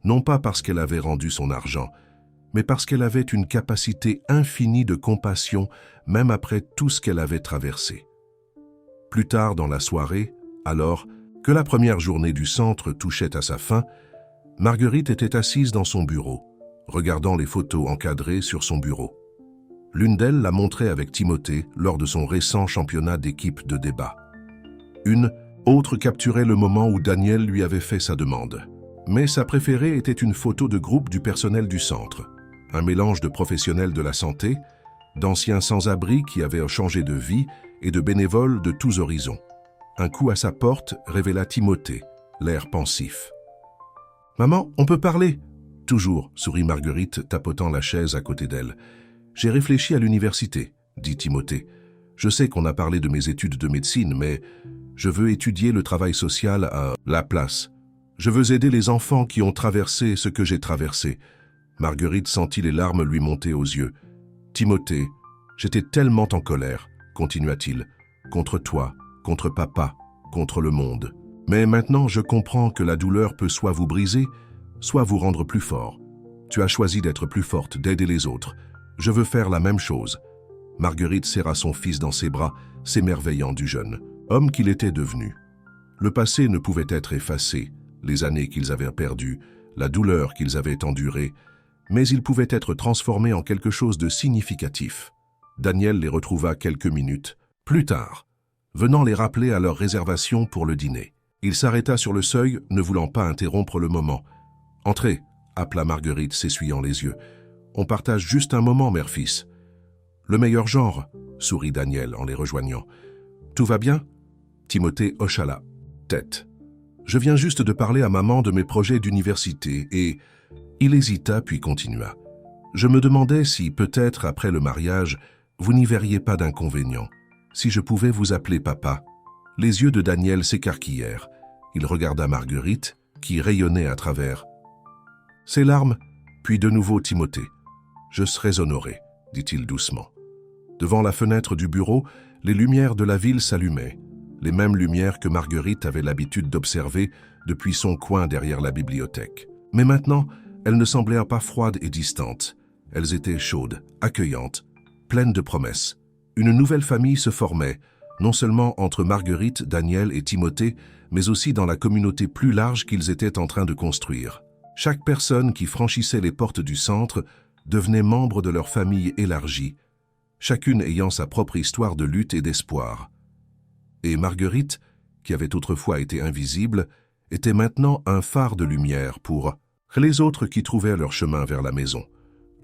Non pas parce qu'elle avait rendu son argent, mais parce qu'elle avait une capacité infinie de compassion, même après tout ce qu'elle avait traversé. Plus tard dans la soirée, alors que la première journée du centre touchait à sa fin, Marguerite était assise dans son bureau, regardant les photos encadrées sur son bureau. L'une d'elles la montrait avec Timothée lors de son récent championnat d'équipe de débat. Une autre capturait le moment où Daniel lui avait fait sa demande. Mais sa préférée était une photo de groupe du personnel du centre, un mélange de professionnels de la santé, d'anciens sans-abri qui avaient changé de vie et de bénévoles de tous horizons. Un coup à sa porte révéla Timothée, l'air pensif. « Maman, on peut parler ?» Toujours, sourit Marguerite, tapotant la chaise à côté d'elle. « J'ai réfléchi à l'université, » dit Timothée. « Je sais qu'on a parlé de mes études de médecine, mais je veux étudier le travail social à la place. Je veux aider les enfants qui ont traversé ce que j'ai traversé. » Marguerite sentit les larmes lui monter aux yeux. « Timothée, j'étais tellement en colère, » continua-t-il, « contre toi, contre papa, contre le monde. Mais maintenant, je comprends que la douleur peut soit vous briser, soit vous rendre plus fort. Tu as choisi d'être plus forte, d'aider les autres. Je veux faire la même chose. » Marguerite serra son fils dans ses bras, s'émerveillant du jeune homme qu'il était devenu. Le passé ne pouvait être effacé, les années qu'ils avaient perdues, la douleur qu'ils avaient endurée, mais il pouvait être transformé en quelque chose de significatif. Daniel les retrouva quelques minutes plus tard, venant les rappeler à leur réservation pour le dîner. Il s'arrêta sur le seuil, ne voulant pas interrompre le moment. « Entrez » appela Marguerite, s'essuyant les yeux. « On partage juste un moment, mère-fils. »« Le meilleur genre » sourit Daniel en les rejoignant. « Tout va bien ?» Timothée hocha la tête. « Je viens juste de parler à maman de mes projets d'université et... » Il hésita puis continua. « Je me demandais si, peut-être après le mariage, vous n'y verriez pas d'inconvénient. Si je pouvais vous appeler papa. » Les yeux de Daniel s'écarquillèrent. Il regarda Marguerite, qui rayonnait à travers. Ses larmes, puis de nouveau Timothée. « Je serai honoré », dit-il doucement. Devant la fenêtre du bureau, les lumières de la ville s'allumaient, les mêmes lumières que Marguerite avait l'habitude d'observer depuis son coin derrière la bibliothèque. Mais maintenant, elles ne semblaient pas froides et distantes. Elles étaient chaudes, accueillantes, pleines de promesses. Une nouvelle famille se formait, non seulement entre Marguerite, Daniel et Timothée, mais aussi dans la communauté plus large qu'ils étaient en train de construire. Chaque personne qui franchissait les portes du centre devenait membre de leur famille élargie, chacune ayant sa propre histoire de lutte et d'espoir. Et Marguerite, qui avait autrefois été invisible, était maintenant un phare de lumière pour les autres qui trouvaient leur chemin vers la maison.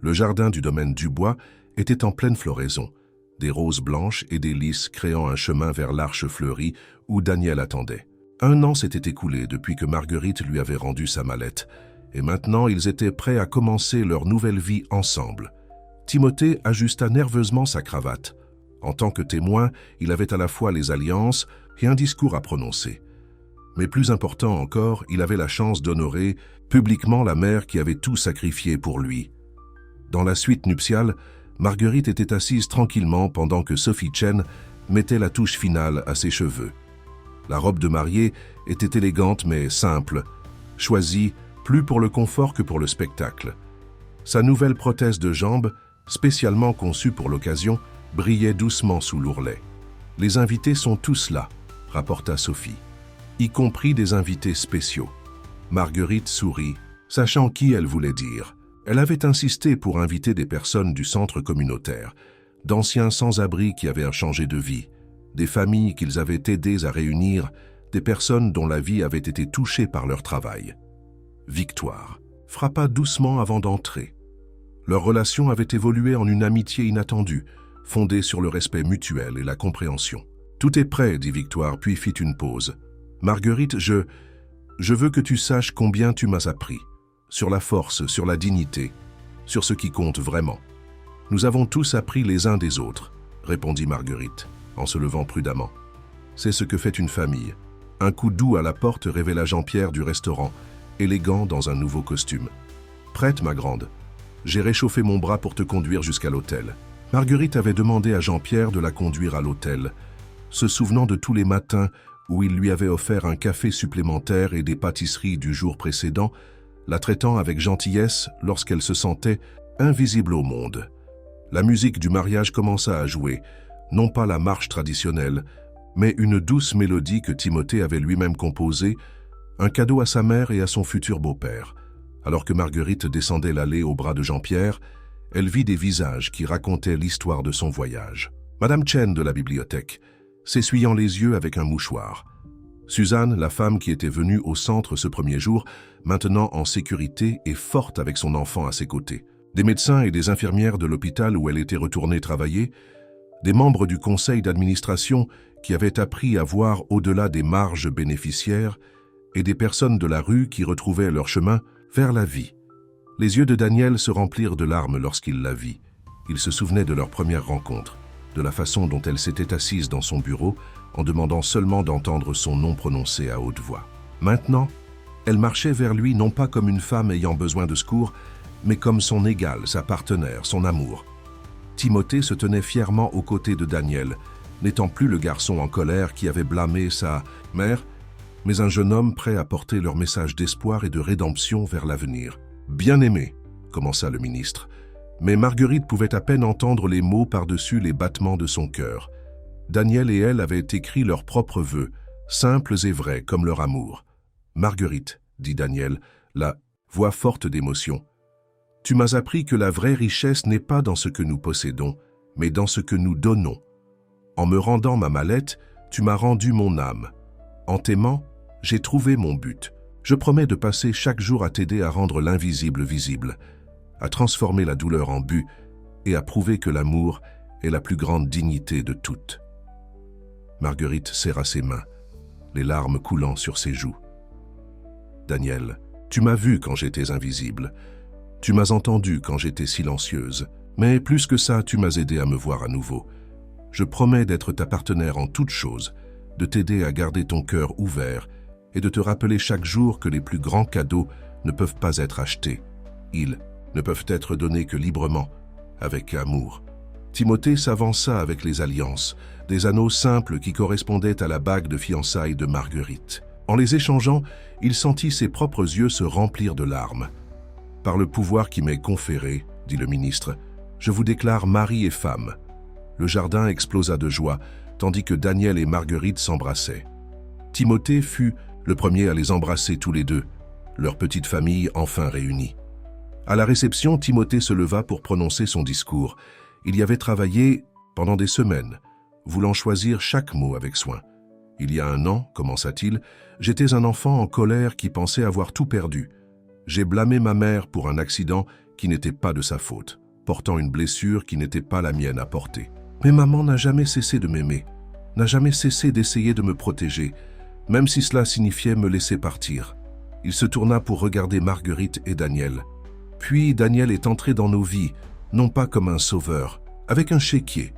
Le jardin du domaine Dubois était en pleine floraison, des roses blanches et des lys créant un chemin vers l'arche fleurie où Daniel attendait. 1 an s'était écoulé depuis que Marguerite lui avait rendu sa mallette, et maintenant ils étaient prêts à commencer leur nouvelle vie ensemble. Timothée ajusta nerveusement sa cravate. En tant que témoin, il avait à la fois les alliances et un discours à prononcer. Mais plus important encore, il avait la chance d'honorer publiquement la mère qui avait tout sacrifié pour lui. Dans la suite nuptiale, Marguerite était assise tranquillement pendant que Sophie Chen mettait la touche finale à ses cheveux. La robe de mariée était élégante mais simple, choisie plus pour le confort que pour le spectacle. Sa nouvelle prothèse de jambe, spécialement conçue pour l'occasion, brillait doucement sous l'ourlet. « Les invités sont tous là », rapporta Sophie, y compris des invités spéciaux. Marguerite sourit, sachant qui elle voulait dire. Elle avait insisté pour inviter des personnes du centre communautaire, d'anciens sans-abri qui avaient changé de vie, des familles qu'ils avaient aidées à réunir, des personnes dont la vie avait été touchée par leur travail. Victoire frappa doucement avant d'entrer. Leur relation avait évolué en une amitié inattendue, fondée sur le respect mutuel et la compréhension. « Tout est prêt, dit Victoire, puis fit une pause. « Marguerite, je veux que tu saches combien tu m'as appris. Sur la force, sur la dignité, sur ce qui compte vraiment. Nous avons tous appris les uns des autres, répondit Marguerite, en se levant prudemment. C'est ce que fait une famille. Un coup doux à la porte révéla Jean-Pierre du restaurant, élégant dans un nouveau costume. Prête, ma grande. J'ai réchauffé mon bras pour te conduire jusqu'à l'hôtel. Marguerite avait demandé à Jean-Pierre de la conduire à l'hôtel, se souvenant de tous les matins où il lui avait offert un café supplémentaire et des pâtisseries du jour précédent, la traitant avec gentillesse lorsqu'elle se sentait invisible au monde. La musique du mariage commença à jouer, non pas la marche traditionnelle, mais une douce mélodie que Timothée avait lui-même composée, un cadeau à sa mère et à son futur beau-père. Alors que Marguerite descendait l'allée au bras de Jean-Pierre, elle vit des visages qui racontaient l'histoire de son voyage. Madame Chen de la bibliothèque, s'essuyant les yeux avec un mouchoir. Suzanne, la femme qui était venue au centre ce premier jour, maintenant en sécurité et forte avec son enfant à ses côtés. Des médecins et des infirmières de l'hôpital où elle était retournée travailler, des membres du conseil d'administration qui avaient appris à voir au-delà des marges bénéficiaires et des personnes de la rue qui retrouvaient leur chemin vers la vie. Les yeux de Daniel se remplirent de larmes lorsqu'il la vit. Il se souvenait de leur première rencontre, de la façon dont elle s'était assise dans son bureau en demandant seulement d'entendre son nom prononcé à haute voix. Maintenant, elle marchait vers lui non pas comme une femme ayant besoin de secours, mais comme son égale, sa partenaire, son amour. Timothée se tenait fièrement aux côtés de Daniel, n'étant plus le garçon en colère qui avait blâmé sa mère, mais un jeune homme prêt à porter leur message d'espoir et de rédemption vers l'avenir. « Bien-aimé », commença le ministre, mais Marguerite pouvait à peine entendre les mots par-dessus les battements de son cœur. Daniel et elle avaient écrit leurs propres vœux, simples et vrais comme leur amour. « Marguerite, dit Daniel, la voix forte d'émotion, tu m'as appris que la vraie richesse n'est pas dans ce que nous possédons, mais dans ce que nous donnons. En me rendant ma mallette, tu m'as rendu mon âme. En t'aimant, j'ai trouvé mon but. Je promets de passer chaque jour à t'aider à rendre l'invisible visible, à transformer la douleur en but et à prouver que l'amour est la plus grande dignité de toutes. » Marguerite serra ses mains, les larmes coulant sur ses joues. « Daniel, tu m'as vu quand j'étais invisible. Tu m'as entendu quand j'étais silencieuse. Mais plus que ça, tu m'as aidé à me voir à nouveau. Je promets d'être ta partenaire en toutes choses, de t'aider à garder ton cœur ouvert et de te rappeler chaque jour que les plus grands cadeaux ne peuvent pas être achetés. Ils ne peuvent être donnés que librement, avec amour. Timothée s'avança avec les alliances, des anneaux simples qui correspondaient à la bague de fiançailles de Marguerite. En les échangeant, il sentit ses propres yeux se remplir de larmes. « Par le pouvoir qui m'est conféré, dit le ministre, je vous déclare mari et femme. » Le jardin explosa de joie, tandis que Daniel et Marguerite s'embrassaient. Timothée fut le premier à les embrasser tous les deux, leur petite famille enfin réunie. À la réception, Timothée se leva pour prononcer son discours. Il y avait travaillé pendant des semaines, voulant choisir chaque mot avec soin. « Il y a 1 an, commença-t-il, j'étais un enfant en colère qui pensait avoir tout perdu. J'ai blâmé ma mère pour un accident qui n'était pas de sa faute, portant une blessure qui n'était pas la mienne à porter. Mais maman n'a jamais cessé de m'aimer, n'a jamais cessé d'essayer de me protéger, même si cela signifiait me laisser partir. » Il se tourna pour regarder Marguerite et Daniel. Puis Daniel est entré dans nos vies, non pas comme un sauveur, avec un chéquier,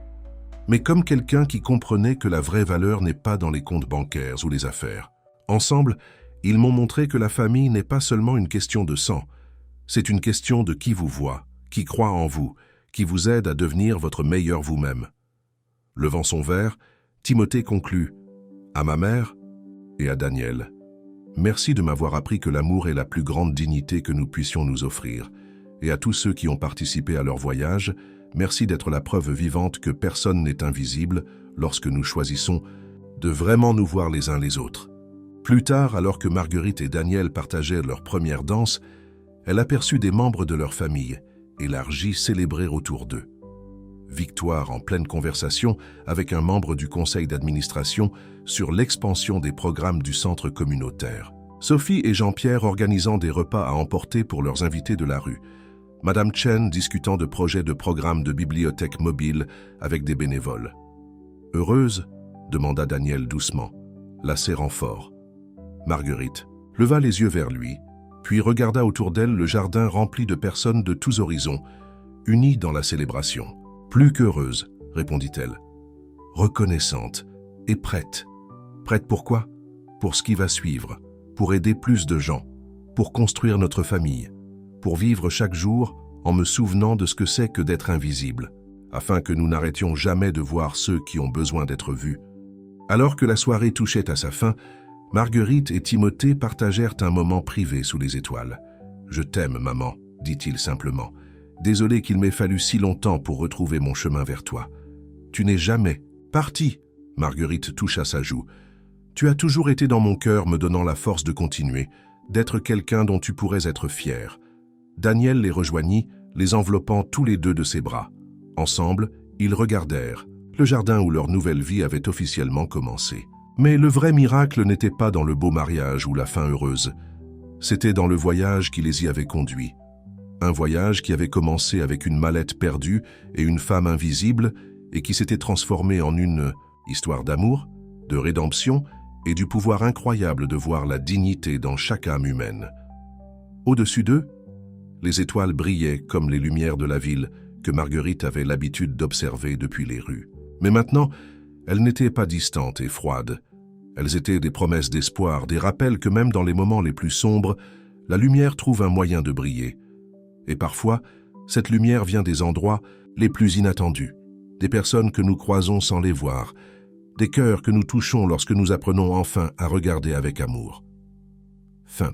mais comme quelqu'un qui comprenait que la vraie valeur n'est pas dans les comptes bancaires ou les affaires. Ensemble, ils m'ont montré que la famille n'est pas seulement une question de sang, c'est une question de qui vous voit, qui croit en vous, qui vous aide à devenir votre meilleur vous-même. Levant son verre, Timothée conclut « À ma mère et à Daniel, merci de m'avoir appris que l'amour est la plus grande dignité que nous puissions nous offrir. Et à tous ceux qui ont participé à leur voyage, merci d'être la preuve vivante que personne n'est invisible lorsque nous choisissons de vraiment nous voir les uns les autres. » Plus tard, alors que Marguerite et Daniel partageaient leur première danse, elle aperçut des membres de leur famille, élargie, célébrer autour d'eux. Victoire en pleine conversation avec un membre du conseil d'administration sur l'expansion des programmes du centre communautaire. Sophie et Jean-Pierre organisant des repas à emporter pour leurs invités de la rue. Madame Chen discutant de projets de programmes de bibliothèque mobile avec des bénévoles. « Heureuse ?» demanda Daniel doucement, la serrant fort. Marguerite leva les yeux vers lui, puis regarda autour d'elle le jardin rempli de personnes de tous horizons, unies dans la célébration. « Plus qu'heureuse », répondit-elle. « Reconnaissante et prête. Prête pour quoi? Pour ce qui va suivre, pour aider plus de gens, pour construire notre famille, pour vivre chaque jour en me souvenant de ce que c'est que d'être invisible, afin que nous n'arrêtions jamais de voir ceux qui ont besoin d'être vus. » Alors que la soirée touchait à sa fin, Marguerite et Timothée partagèrent un moment privé sous les étoiles. « Je t'aime, maman, » dit-il simplement. « Désolé qu'il m'ait fallu si longtemps pour retrouver mon chemin vers toi. Tu n'es jamais parti. » Marguerite toucha sa joue. « Tu as toujours été dans mon cœur, me donnant la force de continuer, d'être quelqu'un dont tu pourrais être fier. » Daniel les rejoignit, les enveloppant tous les deux de ses bras. Ensemble, ils regardèrent le jardin où leur nouvelle vie avait officiellement commencé. Mais le vrai miracle n'était pas dans le beau mariage ou la fin heureuse. C'était dans le voyage qui les y avait conduits. Un voyage qui avait commencé avec une mallette perdue et une femme invisible et qui s'était transformé en une histoire d'amour, de rédemption et du pouvoir incroyable de voir la dignité dans chaque âme humaine. Au-dessus d'eux, les étoiles brillaient comme les lumières de la ville que Marguerite avait l'habitude d'observer depuis les rues. Mais maintenant, elles n'étaient pas distantes et froides. Elles étaient des promesses d'espoir, des rappels que même dans les moments les plus sombres, la lumière trouve un moyen de briller. Et parfois, cette lumière vient des endroits les plus inattendus, des personnes que nous croisons sans les voir, des cœurs que nous touchons lorsque nous apprenons enfin à regarder avec amour. Fin.